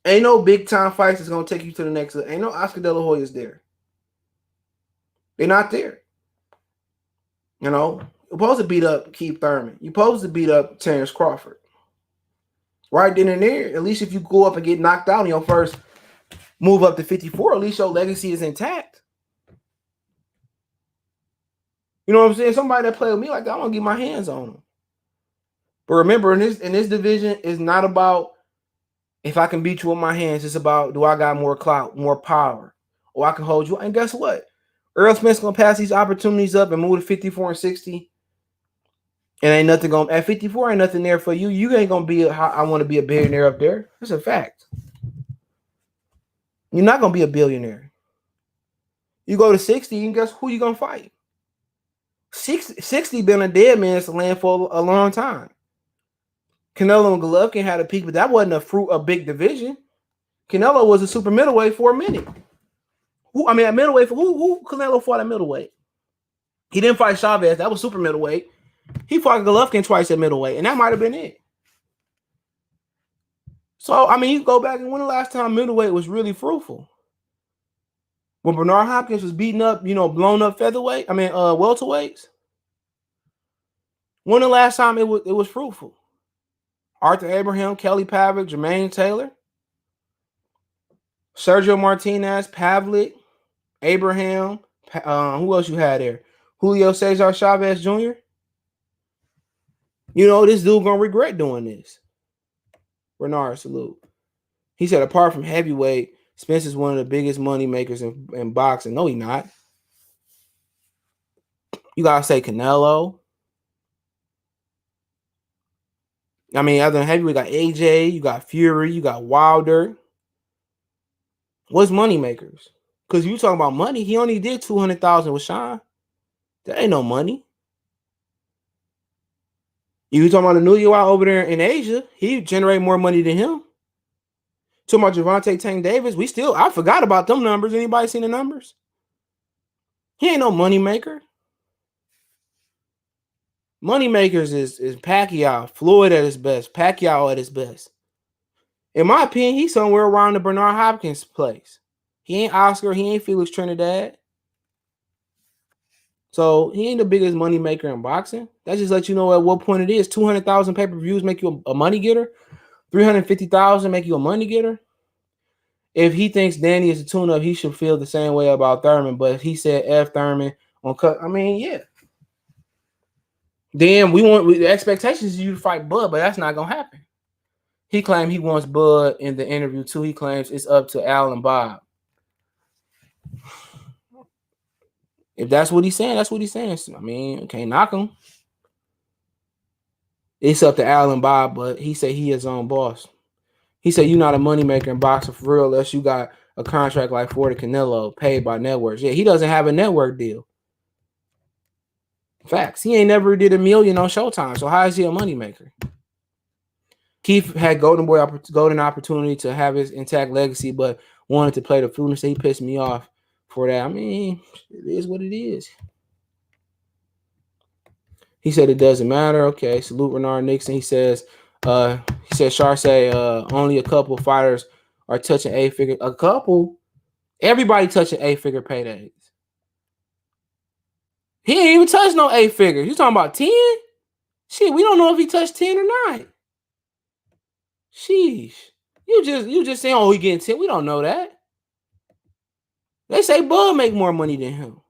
Ain't no big time fights that's going to take you to the next level. Ain't no Oscar De La Hoya's there. They're not there. You know, you're supposed to beat up Keith Thurman. You're supposed to beat up Terrence Crawford. Right then and there, at least if you go up and get knocked out in your first move up to 54, at least your legacy is intact. You know what I'm saying? Somebody that play with me like that, I want to get my hands on them. But remember, in this division, it's not about if I can beat you with my hands. It's about, do I got more clout, more power, or I can hold you. And guess what? Errol Spence going to pass these opportunities up and move to 54 and 60. And ain't nothing going at 54, ain't nothing there for you. You ain't going to be I want to be a billionaire up there. That's a fact. You're not going to be a billionaire. You go to 60, and guess who you going to fight? 60 been a dead man's land for a long time. Canelo and Golovkin had a peak, but that wasn't a big division. Canelo was a super middleweight for a minute. At middleweight, who Canelo fought at middleweight? He didn't fight Chavez. That was super middleweight. He fought Golovkin twice at middleweight, and that might have been it. So, you go back and when the last time middleweight was really fruitful? When Bernard Hopkins was beating up, blown up welterweights. When the last time it was fruitful? Arthur Abraham, Kelly Pavlik, Jermaine Taylor, Sergio Martinez, Pavlik, Abraham. Who else you had there? Julio Cesar Chavez Jr. This dude gonna regret doing this. Bernard, salute. He said, apart from heavyweight, Spence is one of the biggest money makers in boxing. No, he not. You gotta say Canelo. Other than heavyweight, you got AJ, you got Fury, you got Wilder. What's money makers? Because you talking about money, he only did 200,000 with Sean. That ain't no money. You talking about the new out over there in Asia, he generate more money than him. Talking about Gervonta Tank Davis, I forgot about them numbers. Anybody seen the numbers? He ain't no money maker. Money makers is Pacquiao, Floyd at his best, Pacquiao at his best. In my opinion, he's somewhere around the Bernard Hopkins place. He ain't Oscar, he ain't Felix Trinidad. So he ain't the biggest money maker in boxing. That just lets you know at what point it is. 200,000 pay-per-views make you a money getter. 350,000 make you a money getter. If he thinks Danny is a tune-up, he should feel the same way about Thurman. But he said F Thurman on cut. I mean, yeah. Then the expectations is you to fight Bud, but that's not gonna happen. He claimed he wants Bud in the interview too. He claims it's up to Al and Bob. If that's what he's saying, that's what he's saying. I mean, can't knock him. It's up to Al and Bob, but he said he his own boss. He said you're not a moneymaker in boxing for real unless you got a contract like for the Canelo paid by networks. Yeah, he doesn't have a network deal. Facts. He ain't never did $1 million on Showtime. So how is he a moneymaker? Keith had golden opportunity to have his intact legacy, but wanted to play the fool. So he pissed me off for that. I mean, it is what it is. He said it doesn't matter. Okay, salute Renard Nixon. He says Char say only a couple fighters are touching 8-figure. A couple? Everybody touching 8-figure paydays. He ain't even touched no 8-figure. You talking about 10? Shit, we don't know if he touched 10 or not. Sheesh. You just saying, oh, he getting 10. We don't know that. They say Bud make more money than him.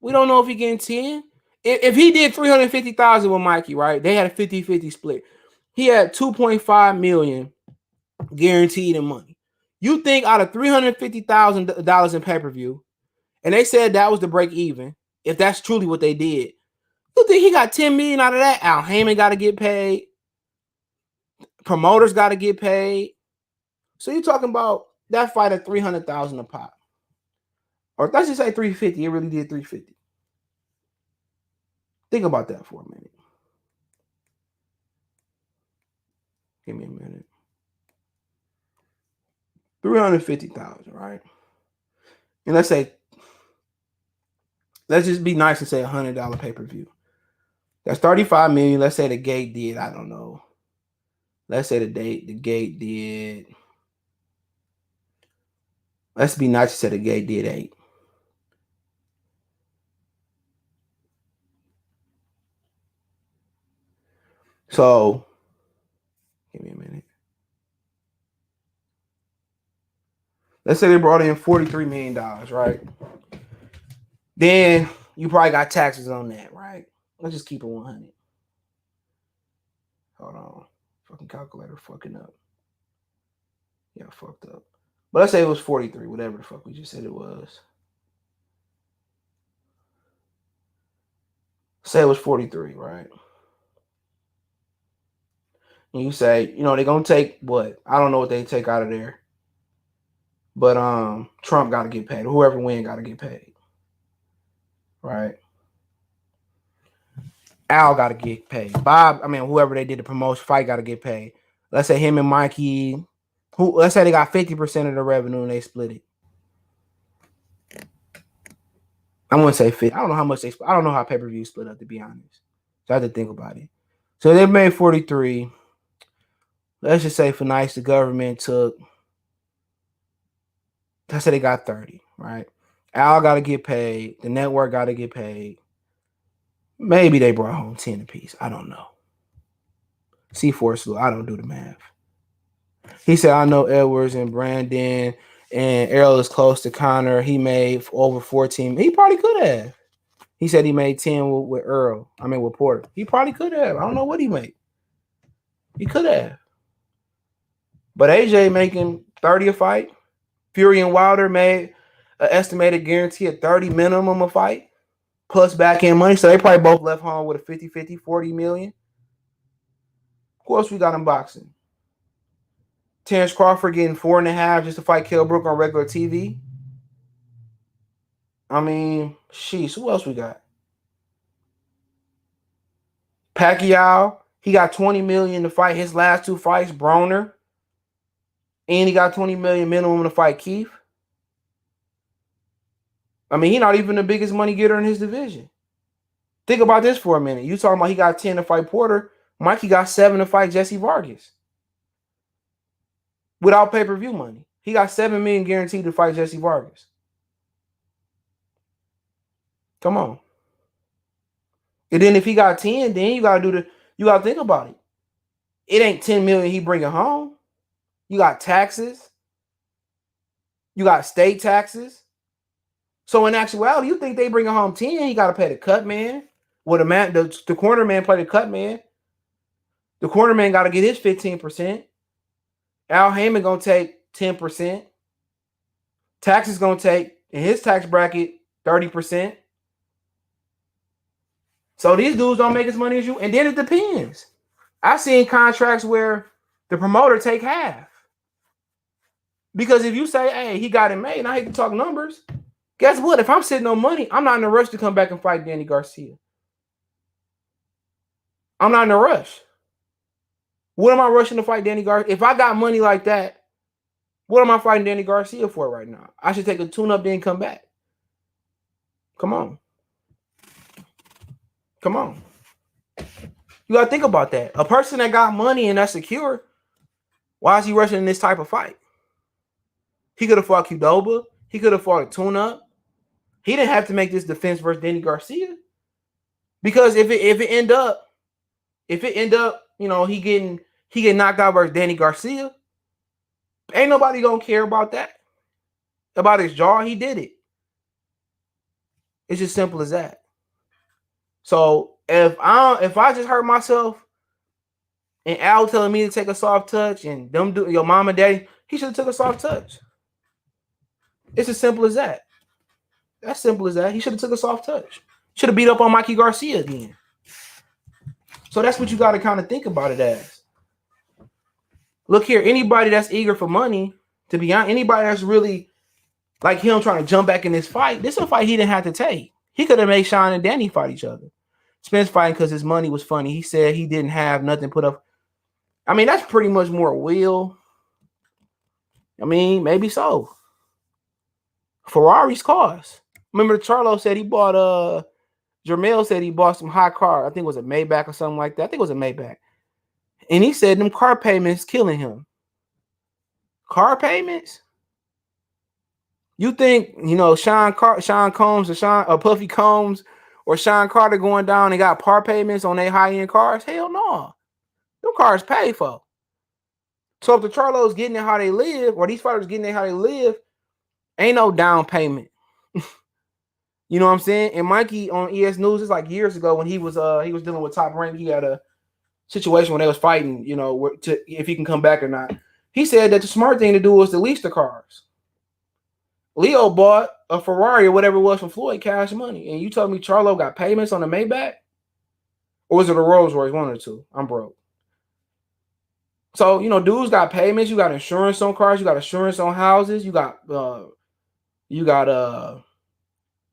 We don't know if he getting 10. If he did 350,000 with Mikey, right? They had a 50-50 split. He had 2.5 million guaranteed in money. You think out of $350,000 in pay-per-view, and they said that was the break even, if that's truly what they did, you think he got 10 million out of that? Al Heyman got to get paid. Promoters got to get paid. So you're talking about that fight at 300,000 a pop. Or let's just say 350. It really did 350. Think about that for a minute. Give me a minute. 350,000, right? And let's just be nice and say $100 pay-per-view. That's 35 million. Let's say the gate did, I don't know. Let's say the gate did. Let's be nice and say the gate did 8. So, give me a minute. Let's say they brought in $43 million, right? Then you probably got taxes on that, right? Let's just keep it 100. Hold on. Fucking calculator fucking up. Yeah, fucked up. But let's say it was 43, whatever the fuck we just said it was. Say it was 43, right? And you say, they're going to take what? I don't know what they take out of there. But Trump got to get paid. Whoever wins got to get paid. Right? Al got to get paid. Whoever they did the promotion fight got to get paid. Let's say him and Mikey, let's say they got 50% of the revenue and they split it. I wouldn't say 50. I don't know how much I don't know how pay-per-view split up, to be honest. So I had to think about it. So they made 43. Let's just say for nice, the government took, let's say they got 30, right? Al got to get paid. The network got to get paid. Maybe they brought home 10 apiece. I don't know. C4 Slew. I don't do the math. He said, I know Edwards and Brandon and Errol is close to Connor. He made over 14. He probably could have. He said he made 10 with Porter. He probably could have. I don't know what he made. He could have. But AJ making 30 a fight. Fury and Wilder made an estimated guarantee of 30 minimum a fight. Plus back end money. So they probably both left home with a 50-50, 40 million. Of course, we got him boxing. Terrence Crawford getting 4.5 just to fight Kell Brook on regular TV. I mean, sheesh, who else we got? Pacquiao, he got 20 million to fight his last 2 fights, Broner. And he got 20 million minimum to fight Keith. I mean, he's not even the biggest money getter in his division. Think about this for a minute. You talking about he got 10 to fight Porter. Mikey got 7 to fight Jesse Vargas. Without pay-per-view money. He got 7 million guaranteed to fight Jesse Vargas. Come on. And then if he got 10, then you gotta think about it. It ain't 10 million he bringing home. You got taxes. You got state taxes. So in actuality, you think they bringing home 10, you gotta pay the cut man. Well, the corner man play the cut man. The corner man gotta get his 15%. Al Heyman gonna take 10%. Taxes gonna take in his tax bracket 30%. So these dudes don't make as money as you. And then it depends. I've seen contracts where the promoter take half. Because if you say, hey, he got it made, and I hate to talk numbers, guess what? If I'm sitting on money, I'm not in a rush to come back and fight Danny Garcia. I'm not in a rush. What am I rushing to fight Danny Garcia? If I got money like that, what am I fighting Danny Garcia for right now? I should take a tune-up, then come back. Come on. Come on. You got to think about that. A person that got money and that's secure, why is he rushing in this type of fight? He could have fought Qdoba. He could have fought a tune-up. He didn't have to make this defense versus Danny Garcia. Because if it end up, you know, he getting knocked out versus Danny Garcia, ain't nobody gonna care about that. About his jaw, he did it. It's just simple as that. So if I just hurt myself and Al telling me to take a soft touch and them do your mom and daddy, he should have took a soft touch. It's as simple as that. That's simple as that. He should have took a soft touch. Should have beat up on Mikey Garcia again. So that's what you got to kind of think about it as. Look here, anybody that's eager for money, to be honest, anybody that's really like him trying to jump back in this fight, this is a fight he didn't have to take. He could have made Sean and Danny fight each other. Spence fighting because his money was funny. He said he didn't have nothing put up. I mean, that's pretty much more will. I mean, maybe so. Ferrari's cars. Remember Charlo said he bought Jermel said he bought some hot car. I think it was a Maybach or something like that. I think it was a Maybach. And he said them car payments killing him. Car payments? You think, you know, Sean Combs or Puffy Combs or Sean Carter going down and got car payments on their high-end cars? Hell no. Them cars paid for. So if the Charlos getting it how they live, or these fighters getting it how they live, ain't no down payment. You know what I'm saying? And Mikey on ES News, it's like years ago when he was dealing with Top Rank. He had a situation when they was fighting, you know, if he can come back or not. He said that the smart thing to do was to lease the cars. Leo bought a Ferrari or whatever it was from Floyd, cash money. And you told me Charlo got payments on the Maybach? Or was it a Rolls Royce? One or two. I'm broke. So, you know, dudes got payments. You got insurance on cars. You got insurance on houses. You got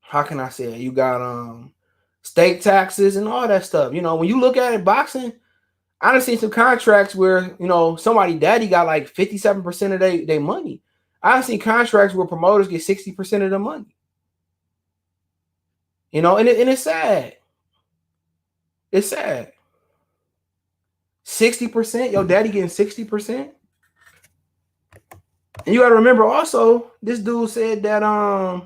how can I say it? You got state taxes and all that stuff. You know, when you look at it, boxing, I done seen some contracts where, you know, somebody daddy got like 57% of their money. I done seen contracts where promoters get 60% of the money. You know, and it's sad. It's sad. 60%, your daddy getting 60%. And you got to remember also, this dude said that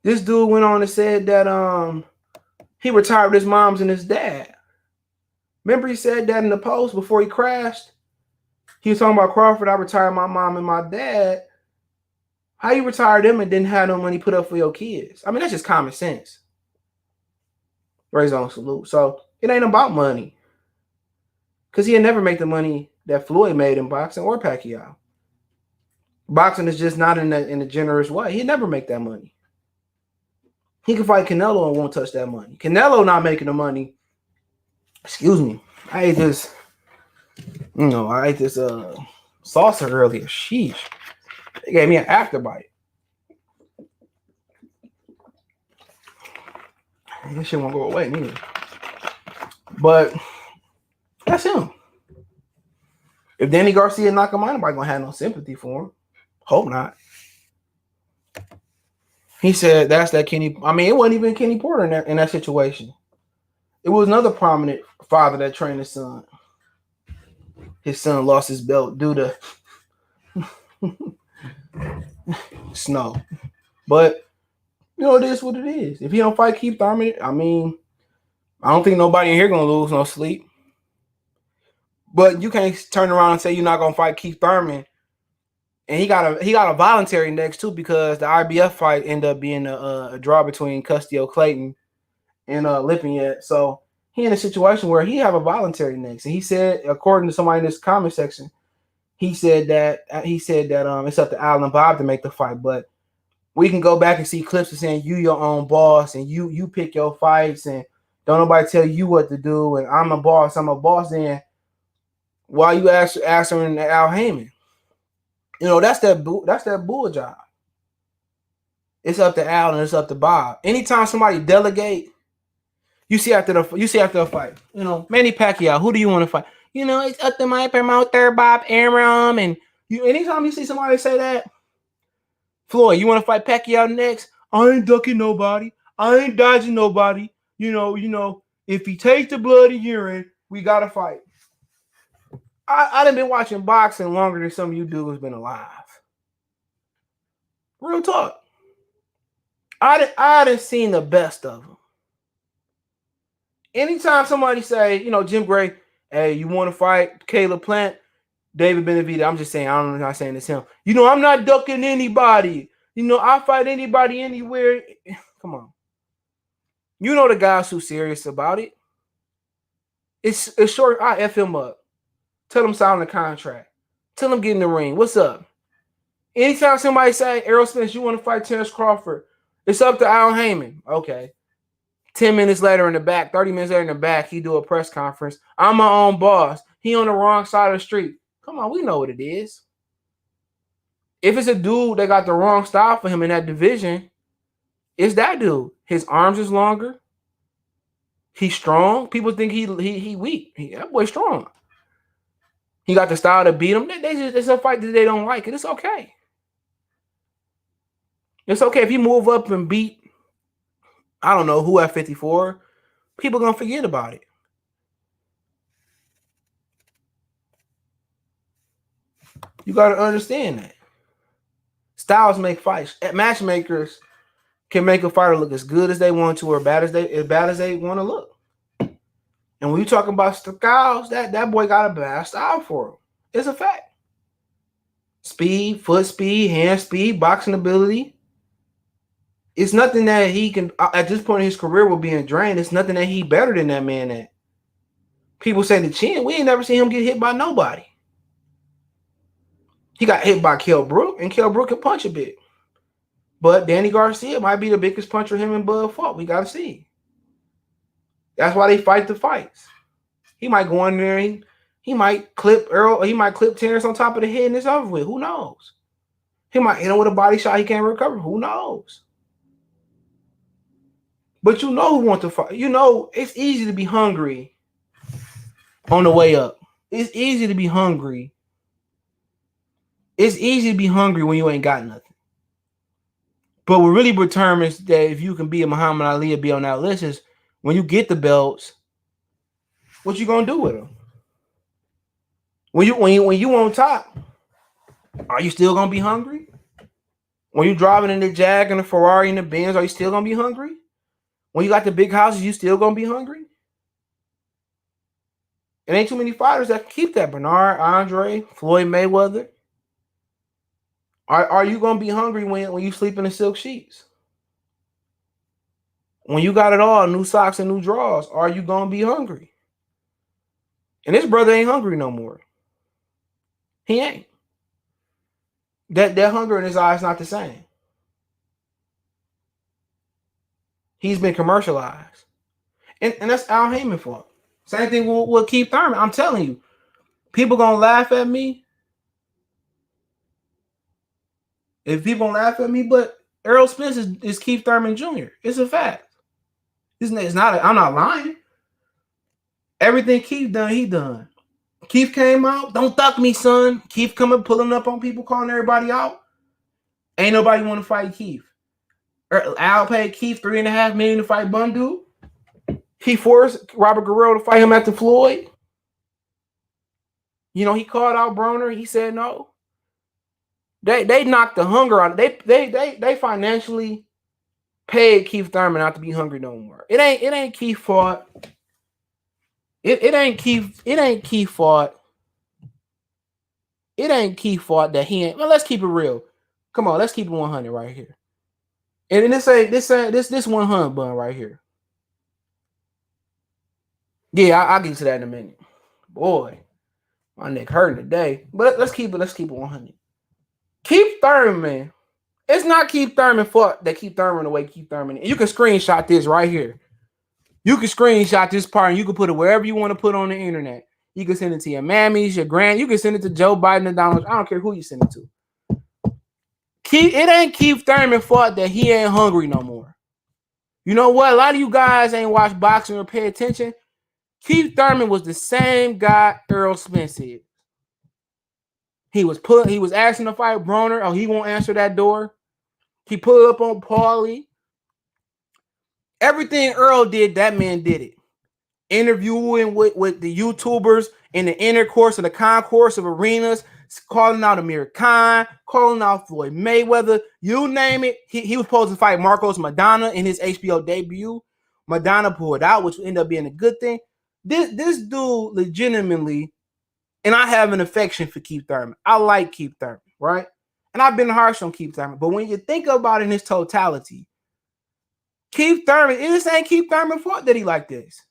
this dude went on and said that he retired with his moms and his dad. Remember he said that in the post before he crashed? He was talking about Crawford, I retired my mom and my dad. How you retire them and didn't have no money put up for your kids? I mean, that's just common sense. Raise on salute. So it ain't about money. Because he'll never make the money that Floyd made in boxing or Pacquiao. Boxing is just not in a generous way. He'll never make that money. He can fight Canelo and won't touch that money. Canelo not making the money. Excuse me. I ate this salsa earlier. Sheesh. It gave me an afterbite. This shit won't go away neither. But that's him. If Danny Garcia knock him out, nobody gonna have no sympathy for him. Hope not. He said that's that Kenny. I mean, it wasn't even Kenny Porter in that situation. It was another prominent father that trained his son. His son lost his belt due to snow. But, you it is what it is. If he don't fight Keith Thurman, I mean, I don't think nobody in here gonna lose no sleep. But you can't turn around and say you're not gonna fight Keith Thurman, and he got a voluntary next too, because the IBF fight ended up being a draw between Custio Clayton and Lippian. So he in a situation where he have a voluntary next, and he said, according to somebody in this comment section, he said that it's up to Allen Bob to make the fight, but we can go back and see clips of saying you your own boss and you pick your fights and don't nobody tell you what to do and I'm a boss. Then why you answering Al Heyman? That's that bull job. It's up to Al and it's up to Bob. Anytime somebody delegate, you see after a fight, Manny Pacquiao, who do you want to fight? It's up to my promoter Bob Arum, and anytime you see somebody say that, Floyd, you want to fight Pacquiao next? I ain't ducking nobody. I ain't dodging nobody. If he takes the bloody urine, we gotta fight. I done been watching boxing longer than some of you dudes been alive. Real talk. I done seen the best of them. Anytime somebody say, Jim Gray, hey, you want to fight Caleb Plant, David Benavidez, I'm just saying, I'm not saying it's him. I'm not ducking anybody. I fight anybody anywhere. Come on. The guys who's serious about it. It's short. I F him up. Tell him sign the contract. Tell him get in the ring. What's up? Anytime somebody say, Errol Spence, you want to fight Terrence Crawford, it's up to Al Heyman. Okay. 10 minutes later in the back, 30 minutes later in the back, he do a press conference. I'm my own boss. He on the wrong side of the street. Come on, we know what it is. If it's a dude that got the wrong style for him in that division, it's that dude. His arms is longer. He's strong. People think he weak. That boy's strong. He got the style to beat him. It's a fight that they don't like, and it's okay. It's okay if you move up and beat, I don't know who at 54. People gonna forget about it. You gotta understand that. Styles make fights. Matchmakers can make a fighter look as good as they want to or as bad as they want to look. And when you talk about Styles, that boy got a bad style for him. It's a fact. Speed, foot speed, hand speed, boxing ability. It's nothing that he can, at this point in his career, will be drained. It's nothing that he better than that man at. People say the chin, we ain't never seen him get hit by nobody. He got hit by Kell Brook, and Kell Brook can punch a bit. But Danny Garcia might be the biggest puncher him and Bud fought. We got to see. That's why they fight the fights. He might go in there and he might clip Errol, or he might clip Terrence on top of the head and it's over with. Who knows? He might hit him with a body shot he can't recover. Who knows? But who want to fight. It's easy to be hungry on the way up. It's easy to be hungry. It's easy to be hungry when you ain't got nothing. But what really determines that if you can be a Muhammad Ali or be on that list is when you get the belts, what you gonna do with them? When you on top, are you still gonna be hungry? When you driving in the Jag and the Ferrari and the Benz, are you still gonna be hungry? When you got the big houses, you still gonna be hungry? It ain't too many fighters that can keep that. Bernard, Andre, Floyd Mayweather. Are you gonna be hungry when you sleep in the silk sheets? When you got it all, new socks and new drawers, are you gonna be hungry? And this brother ain't hungry no more. He ain't. That hunger in his eyes not the same. He's been commercialized. And that's Al Heyman fault. Same thing with Keith Thurman. I'm telling you, people gonna laugh at me. If people gonna laugh at me, but Errol Spence is Keith Thurman Jr. It's a fact. It's not. I'm not lying. Everything Keith done, he done. Keith came out. Don't duck me, son. Keith coming, pulling up on people, calling everybody out. Ain't nobody want to fight Keith. Al paid Keith $3.5 million to fight Bundu. He forced Robert Guerrero to fight him at the Floyd. He called out Broner. He said no. They knocked the hunger out. They financially paid Keith Thurman not to be hungry no more. It ain't Keith fault. It ain't Keith fault. It ain't Keith fault that he ain't. Well, let's keep it real. Come on, let's keep it 100 right here. And this 100 bun right here. Yeah, I'll get to that in a minute. Boy, my neck hurting today. But let's keep it 100. Keith Thurman. It's not Keith Thurman fault that Keith Thurman away Keith Thurman. And you can screenshot this right here. You can screenshot this part and you can put it wherever you want to put on the internet. You can send it to your mammies, your grand. You can send it to Joe Biden and Donald. I don't care who you send it to. It ain't Keith Thurman fault that he ain't hungry no more. You know what? A lot of you guys ain't watched boxing or pay attention. Keith Thurman was the same guy Errol Spence is. He was asking to fight Broner. Oh, he won't answer that door. He put up on Paulie. Everything Earl did, that man did it. Interviewing with the YouTubers in the inner course of the concourse of arenas, calling out Amir Khan, calling out Floyd Mayweather, you name it. He was supposed to fight Marcos Maidana in his HBO debut. Maidana pulled out, which ended up being a good thing. This dude legitimately, and I have an affection for Keith Thurman. I like Keith Thurman, right? And I've been harsh on Keith Thurman. But when you think about it in its totality, Keith Thurman, it ain't Keith Thurman's fault that he like this.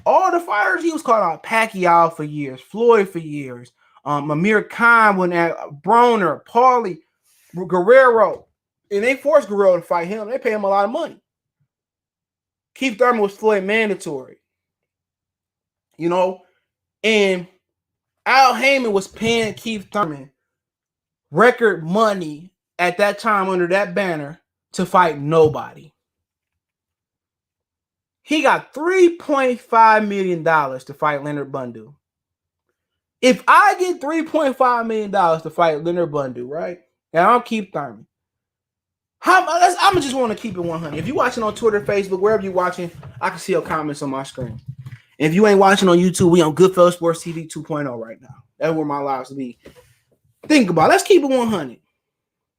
All the fighters he was calling out, Pacquiao for years, Floyd for years, Amir Khan went at Broner, Paulie, Guerrero, and they forced Guerrero to fight him. They pay him a lot of money. Keith Thurman was Floyd mandatory, you know, and Al Heyman was paying Keith Thurman record money at that time under that banner to fight nobody. He got $3.5 million to fight Leonard Bundu. If I get $3.5 million to fight Leonard Bundu, right? And I'll keep Thurman. I'm just want to keep it 100. If you're watching on Twitter, Facebook, wherever you're watching, I can see your comments on my screen. And if you ain't watching on YouTube, we on Goodfellas Sports TV 2.0 right now. That's where my lives will be. Think about it. Let's keep it 100.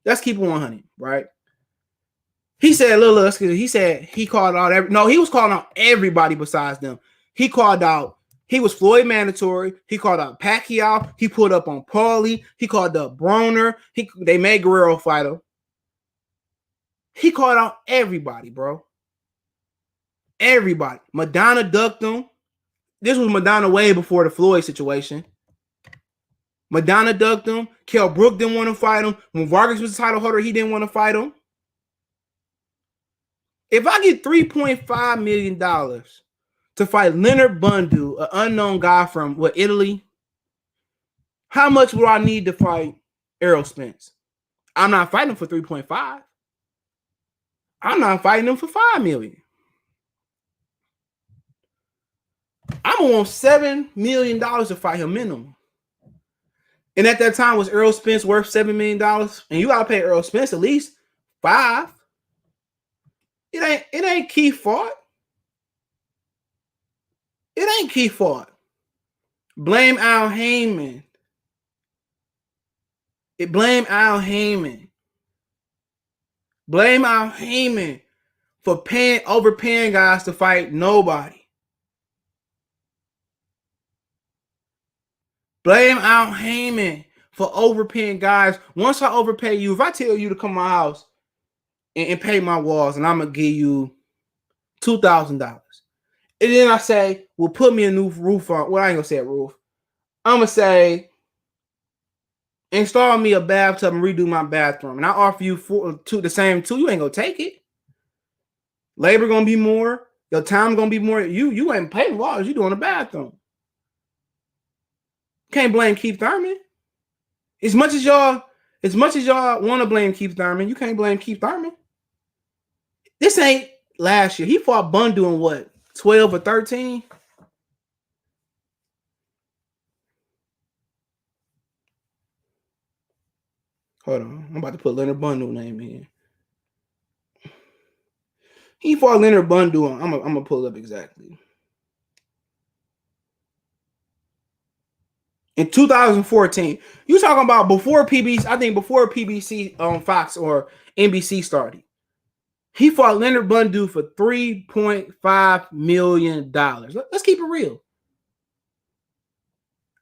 Let's keep it 100, right? He said, look, he said he called out he was calling out everybody besides them. He was Floyd mandatory. He called out Pacquiao. He put up on Paulie. He called up Broner. They made Guerrero fight him. He called out everybody, bro. Everybody. Madonna ducked him. This was Madonna way before the Floyd situation. Madonna ducked him. Kell Brook didn't want to fight him. When Vargas was the title holder, he didn't want to fight him. If I get $3.5 million to fight Leonard Bundu, an unknown guy from Italy, how much would I need to fight Errol Spence? I'm not fighting him for 3.5. I'm not fighting him for $5 million. I'm gonna want $7 million to fight him minimum. And at that time, was Errol Spence worth $7 million? And you gotta pay Errol Spence at least $5 million. It ain't Keith fault. It ain't Keith fault. Blame Al Heyman. Blame Al Heyman. Blame Al Heyman for overpaying guys to fight nobody. Blame Al Heyman for overpaying guys. Once I overpay you, if I tell you to come to my house and pay my walls, and I'm gonna give you $2,000, and then I say, "Well, put me a new roof on." Well, I ain't gonna say a roof. I'm gonna say, install me a bathtub and redo my bathroom, and I offer you the same two. You ain't gonna take it. Labor gonna be more. Your time gonna be more. You ain't paying walls. You doing a bathroom. Can't blame Keith Thurman. As much as y'all want to blame Keith Thurman, you can't blame Keith Thurman. This ain't last year. He fought Bundu in what, 12 or 13? Hold on. I'm about to put Leonard Bundu name in. He fought Leonard Bundu. I'm gonna pull up exactly. In 2014, you talking about before PBC? I think before PBC on Fox or NBC started. He fought Leonard Bundu for $3.5 million. Let's keep it real.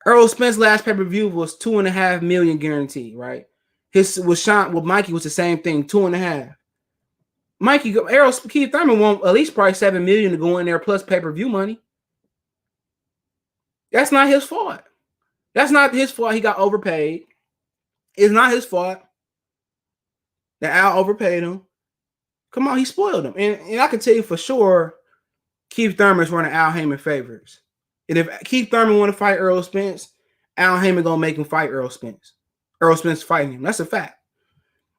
Errol Spence last pay-per-view was $2.5 million guaranteed, right? His with Sean with Mikey was the same thing, 2.5. Keith Thurman won at least probably $7 million to go in there plus pay-per-view money. That's not his fault. That's not his fault. He got overpaid. It's not his fault that Al overpaid him. Come on, he spoiled him. And I can tell you for sure, Keith Thurman's running Al Heyman favors. And if Keith Thurman want to fight Errol Spence, Al Heyman gonna make him fight Errol Spence. Errol Spence fighting him. That's a fact.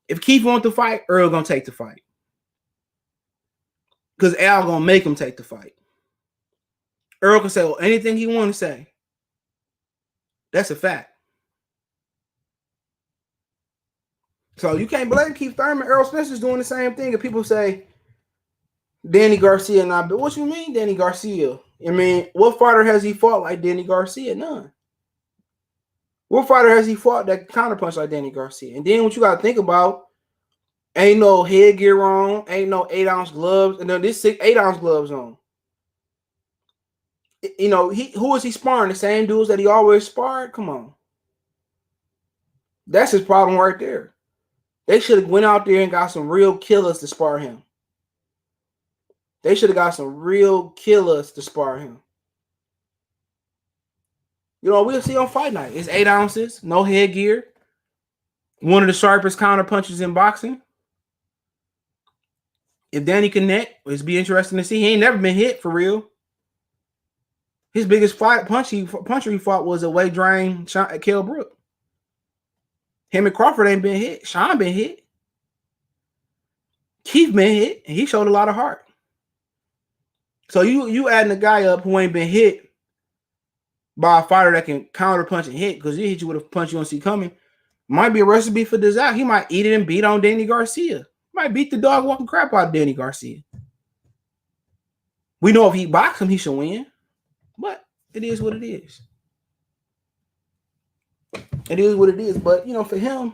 If Keith wants to fight, Errol gonna take the fight. Because Al gonna make him take the fight. Errol can say anything he want to say. That's a fact. So you can't blame Keith Thurman. Errol Spence is doing the same thing. If people say Danny Garcia not, but what you mean Danny Garcia? I mean, what fighter has he fought like Danny Garcia? None. What fighter has he fought that counterpunch like Danny Garcia? And then what you got to think about, ain't no headgear on, ain't no 8-ounce gloves, and then this 8-ounce gloves on. You know, who is he sparring? The same dudes that he always sparred? Come on. That's his problem right there. They should have went out there and got some real killers to spar him. They should have got some real killers to spar him. You know, we'll see on fight night. It's 8 ounces, no headgear. One of the sharpest counter punches in boxing. If Danny can net, it'd be interesting to see. He ain't never been hit for real. His biggest puncher he fought was a weight drain at Kell Brook. Him and Crawford ain't been hit. Sean been hit. Keith been hit, and he showed a lot of heart. So you adding a guy up who ain't been hit by a fighter that can counter punch and hit, because he hit you with a punch you don't see coming, might be a recipe for disaster. He might eat it and beat on Danny Garcia. Might beat the dog walking crap out of Danny Garcia. We know if he boxes him, he should win. But it is what it is. It is what it is. But, you know, for him,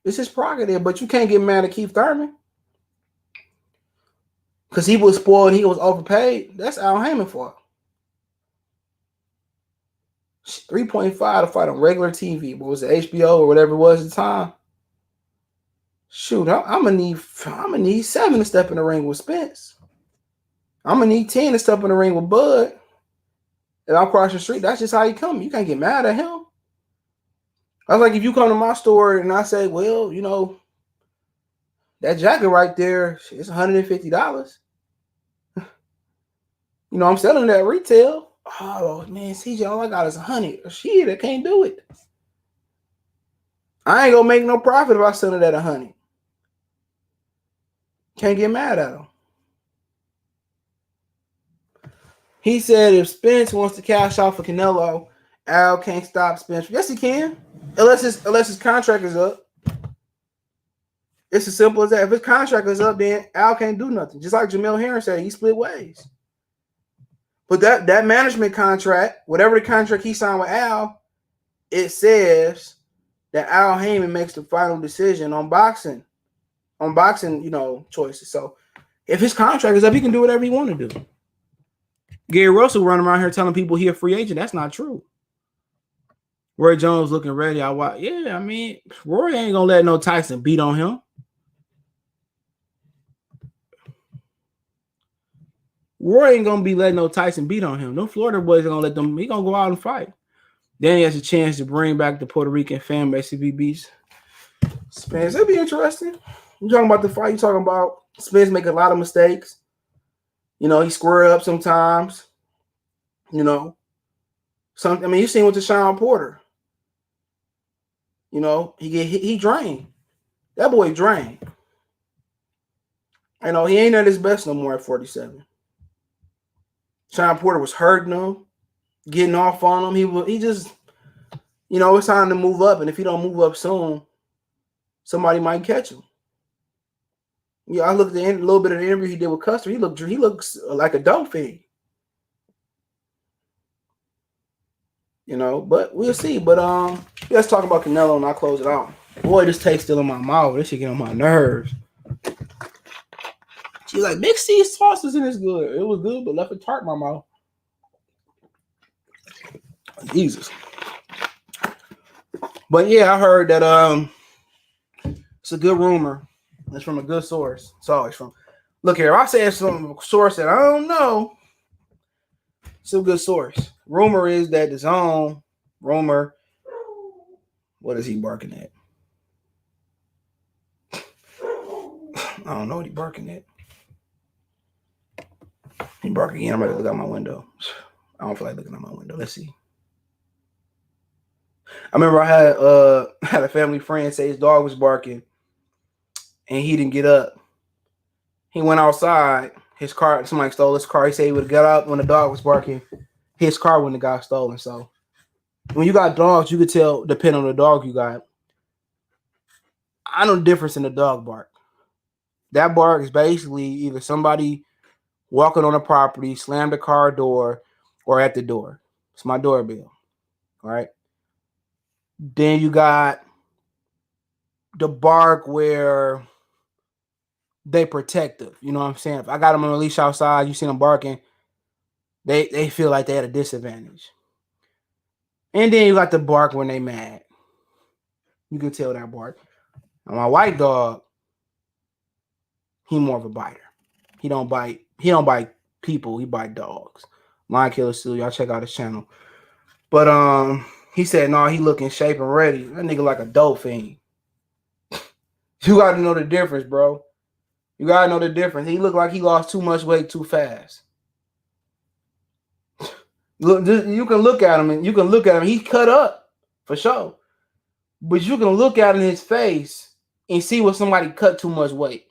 it's his prerogative. But you can't get mad at Keith Thurman. Because he was spoiled and he was overpaid. That's Al Heyman fault. 3.5 to fight on regular TV. What was it, HBO or whatever it was at the time? Shoot, I'm gonna need 7 to step in the ring with Spence. I'm gonna need 10 to step in the ring with Bud. And I'm crossing the street. That's just how he come. You can't get mad at him. I was like, if you come to my store and I say, well, you know, that jacket right there, it's $150. You know, I'm selling that retail. Oh man, CJ, all I got is $100. Shit, I can't do it. I ain't gonna make no profit if I sell it at $100. Can't get mad at him. He said if Spence wants to cash out for Canelo, Al can't stop Spence. Yes, he can. Unless his contract is up. It's as simple as that. If his contract is up, then Al can't do nothing. Just like Jamel Herring said, he split ways. But that management contract, whatever the contract he signed with Al, it says that Al Heyman makes the final decision on boxing, you know, choices. So if his contract is up, he can do whatever he want to do. Gary Russell running around here telling people he a free agent. That's not true. Roy Jones looking ready. Yeah, I mean, Roy ain't gonna let no Tyson beat on him. Roy ain't gonna be letting no Tyson beat on him. No Florida boys are gonna let them. He gonna go out and fight. Then he has a chance to bring back the Puerto Rican fan base if he beats Spence. It'll be interesting. You talking about the fight? You talking about Spence make a lot of mistakes? You know, he square up sometimes. You know, I mean, you seen with Deshaun Porter. You know, he drained. That boy drained. You know, he ain't at his best no more at 47. Deshaun Porter was hurting him, getting off on him. He just, you know, it's time to move up. And if he don't move up soon, somebody might catch him. Yeah, I looked at a little bit of the interview he did with Custer. He looks like a dope fiend. You know, but we'll see. But let's talk about Canelo and I'll close it out. Boy, this taste still in my mouth. This shit get on my nerves. She's like, mix these sauces and it's good. It was good, but left a tart in my mouth. Jesus. But yeah, I heard that it's a good rumor. It's from a good source. It's always from. Look here, if I say it's from a source that I don't know, it's a good source. Rumor is that the DAZN, rumor, what is he barking at? I don't know what he barking at. He barking again. I'm about to look out my window. I don't feel like looking out my window. Let's see. I remember I had a family friend say his dog was barking and he didn't get up. He went outside. His car, somebody stole his car. He said he would have got up when the dog was barking. His car wouldn't have got stolen. So when you got dogs, you could tell, depending on the dog you got. I know the difference in the dog bark. That bark is basically either somebody walking on a property, slammed the car door, or at the door. It's my doorbell. All right. Then you got the bark where they protective. You know what I'm saying? If I got them on a leash outside, you see them barking, they feel like they at a disadvantage. And then you got the bark when they mad. You can tell that bark. Now my white dog, he more of a biter. He don't bite people, he bite dogs. Lion Killer Steele, y'all check out his channel. But he said, no, he looking shape and ready. That nigga like a dope fiend. You gotta know the difference, bro. You gotta know the difference. He looked like he lost too much weight too fast. Look, you can look at him and you can look at him. He cut up for sure. But you can look at him in his face and see when somebody cut too much weight.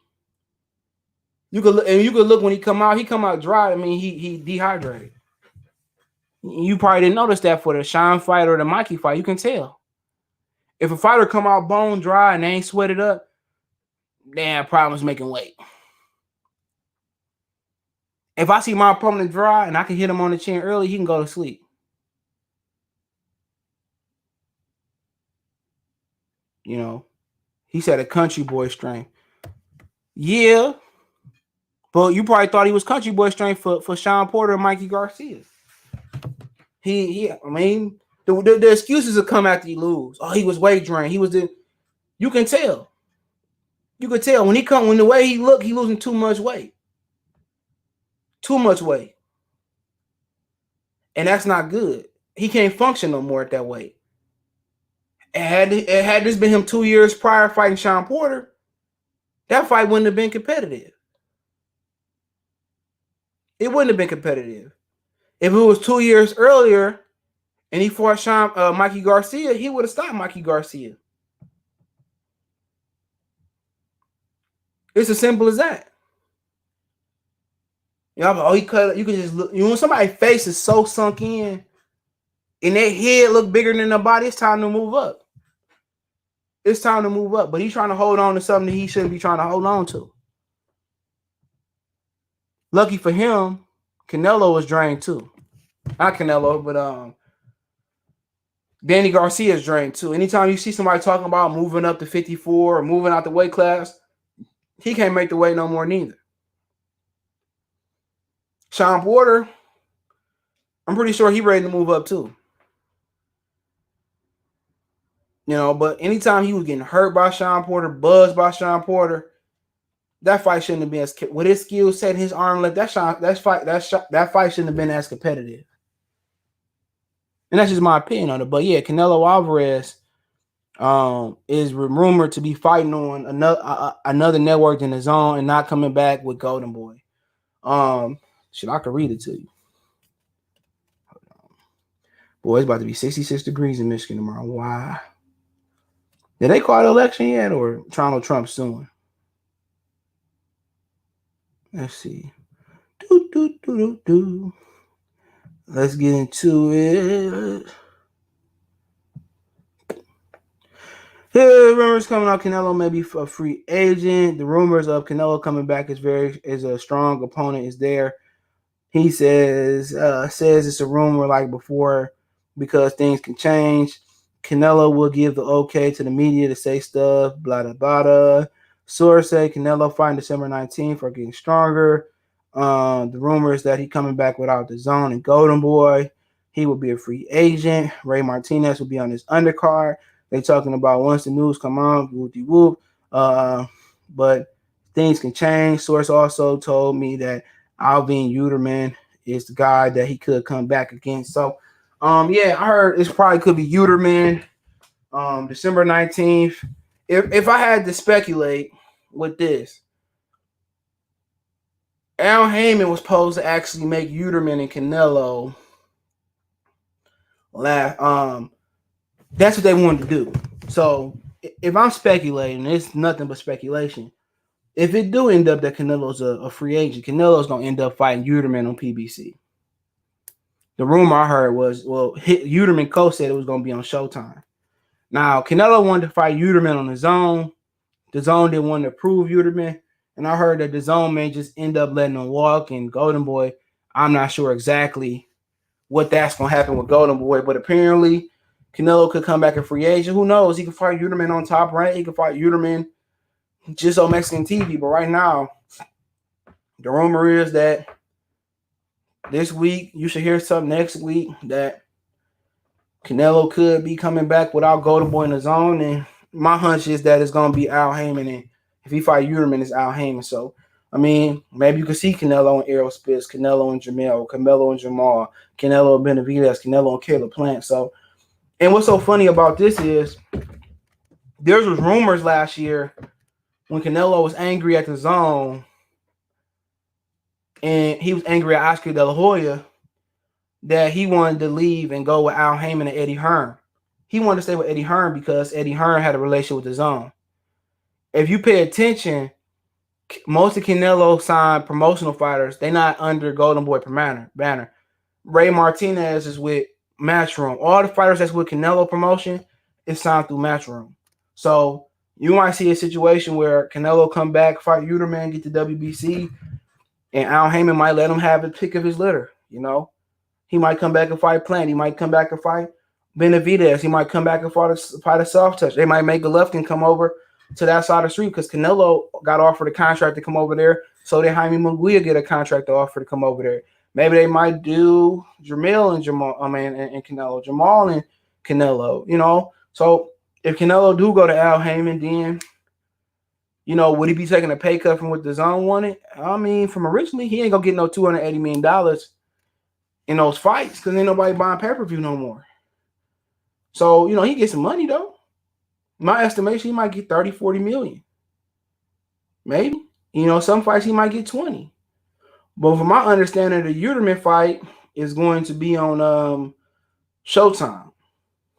You can look when he come out dry. I mean, he dehydrated. You probably didn't notice that for the Sean fight or the Mikey fight. You can tell. If a fighter come out bone dry and they ain't sweated up, they have problems making weight. If I see my opponent dry and I can hit him on the chin early, he can go to sleep. You know, he said a country boy strength. Yeah, but you probably thought he was country boy strength for Sean Porter and Mikey Garcia. I mean, the excuses will come after you lose. Oh, he was weight drained. You can tell. You can tell when the way he look, he losing too much weight. Too much weight. And that's not good. He can't function no more at that weight. And had this been him 2 years prior fighting Sean Porter, that fight wouldn't have been competitive. It wouldn't have been competitive. If it was 2 years earlier and he fought Mikey Garcia, he would have stopped Mikey Garcia. It's as simple as that. You know, he cut. You can just look. You know, when somebody's face is so sunk in, and their head look bigger than their body, it's time to move up. It's time to move up. But he's trying to hold on to something that he shouldn't be trying to hold on to. Lucky for him, Canelo was drained too. Not Canelo, but Danny Garcia is drained too. Anytime you see somebody talking about moving up to 54 or moving out the weight class, he can't make the weight no more neither. Sean Porter, I'm pretty sure he's ready to move up too. You know, but anytime he was getting hurt by Sean Porter, buzzed by Sean Porter, that fight shouldn't have been as with his skill set, his arm length. That fight shouldn't have been as competitive. And that's just my opinion on it. But yeah, Canelo Alvarez is rumored to be fighting on another network than DAZN and not coming back with Golden Boy. Shit, I could read it to you. Hold on. Boy, it's about to be 66 degrees in Michigan tomorrow. Why? Did they call the election yet, or Donald Trump soon? Let's see. Let's get into it. Rumors coming out Canelo may be a free agent. The rumors of Canelo coming back is a strong opponent is there. He says it's a rumor like before because things can change. Canelo will give the okay to the media to say stuff, blah, blah, blah. Source say Canelo fighting December 19th are getting stronger. The rumor is that he coming back without DAZN and Golden Boy. He will be a free agent. Ray Martinez will be on his undercard. They talking about once the news come on, whoop-de-whoop. But things can change. Source also told me that Alvin Uterman is the guy that he could come back against. So, yeah, I heard it probably could be Uterman, December 19th. If I had to speculate with this, Al Heyman was supposed to actually make Uterman and Canelo laugh. That's what they wanted to do. So if I'm speculating, it's nothing but speculation. If it do end up that Canelo's a free agent, Canelo's gonna end up fighting Uterman on PBC. The rumor I heard was, Uterman coach said it was gonna be on Showtime. Now Canelo wanted to fight Uterman on the DAZN. The DAZN didn't want to approve Uterman, and I heard that the DAZN may just end up letting him walk. And Golden Boy, I'm not sure exactly what that's gonna happen with Golden Boy, but apparently Canelo could come back a free agent. Who knows? He could fight Uterman on Top Rank. He could fight Uterman just on Mexican TV. But right now, the rumor is that this week, you should hear something next week that Canelo could be coming back without Golden Boy in the zone. And my hunch is that it's going to be Al Heyman. And if he fight Uterman, it's Al Heyman. So, I mean, maybe you could see Canelo and Errol Spence, Canelo and Jamel, Canelo and Jamal, Canelo and Benavidez, Canelo and Caleb Plant. So, and what's so funny about this is there was rumors last year when Canelo was angry at the zone and he was angry at Oscar De La Hoya that he wanted to leave and go with Al Heyman and Eddie Hearn. He wanted to stay with Eddie Hearn because Eddie Hearn had a relationship with the zone. If you pay attention, most of Canelo signed promotional fighters, they're not under Golden Boy banner. Ray Martinez is with Matchroom. All the fighters that's with Canelo promotion is signed through Matchroom. So you might see a situation where Canelo come back, fight Uterman, get the WBC, and Al Heyman might let him have a pick of his litter. You know, he might come back and fight Plant. He might come back and fight Benavidez. He might come back and fight a soft touch. They might make Golovkin come over to that side of the street because Canelo got offered a contract to come over there. So did Jaime Munguia get a contract offer to come over there. Maybe they might do Jamil and and Canelo, Jamal and Canelo. You know, so if Canelo do go to Al Heyman, then, you know, would he be taking a pay cut from what the zone wanted? I mean, from originally, he ain't gonna get no $280 million in those fights because ain't nobody buying pay-per-view no more. So, you know, he gets some money though. My estimation, he might get 30, 40 million. Maybe. You know, some fights he might get 20. But from my understanding, the Uterman fight is going to be on Showtime.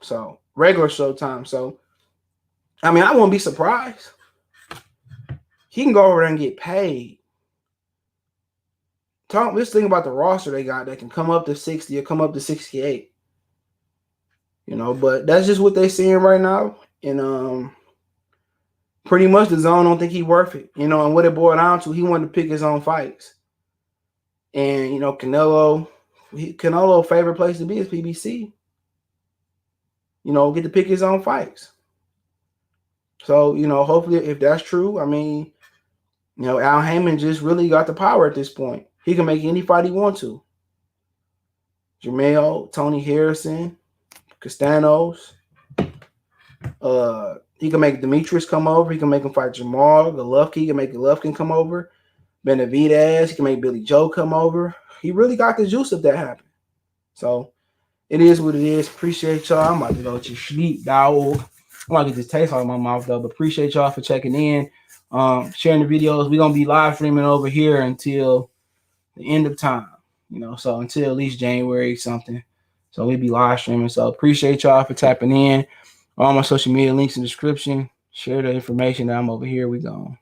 So, regular Showtime. So, I mean, I won't be surprised. He can go over there and get paid. Let's think about the roster they got that can come up to 60 or come up to 68. You know, but that's just what they're seeing right now. And pretty much the zone don't think he's worth it. You know, and what it boiled down to, he wanted to pick his own fights. And, you know, Canelo favorite place to be is PBC. You know, get to pick his own fights. So, you know, hopefully if that's true, I mean, you know, Al Heyman just really got the power at this point. He can make any fight he wants to. Jamel, Tony Harrison, Castanos. He can make Demetrius come over. He can make him fight Jamal, Golovkin. He can make Golovkin come over. Benavidez. He can make Billy Joe come over. He really got the juice if that happened. So it is what it is. Appreciate y'all. I'm about to go to sleep, dog. I'm about to get this taste out of my mouth, though. But appreciate y'all for checking in, sharing the videos. We're going to be live streaming over here until the end of time. You know, so until at least January something. So we'll be live streaming. So appreciate y'all for tapping in. All my social media links in the description. Share the information that I'm over here. We gone.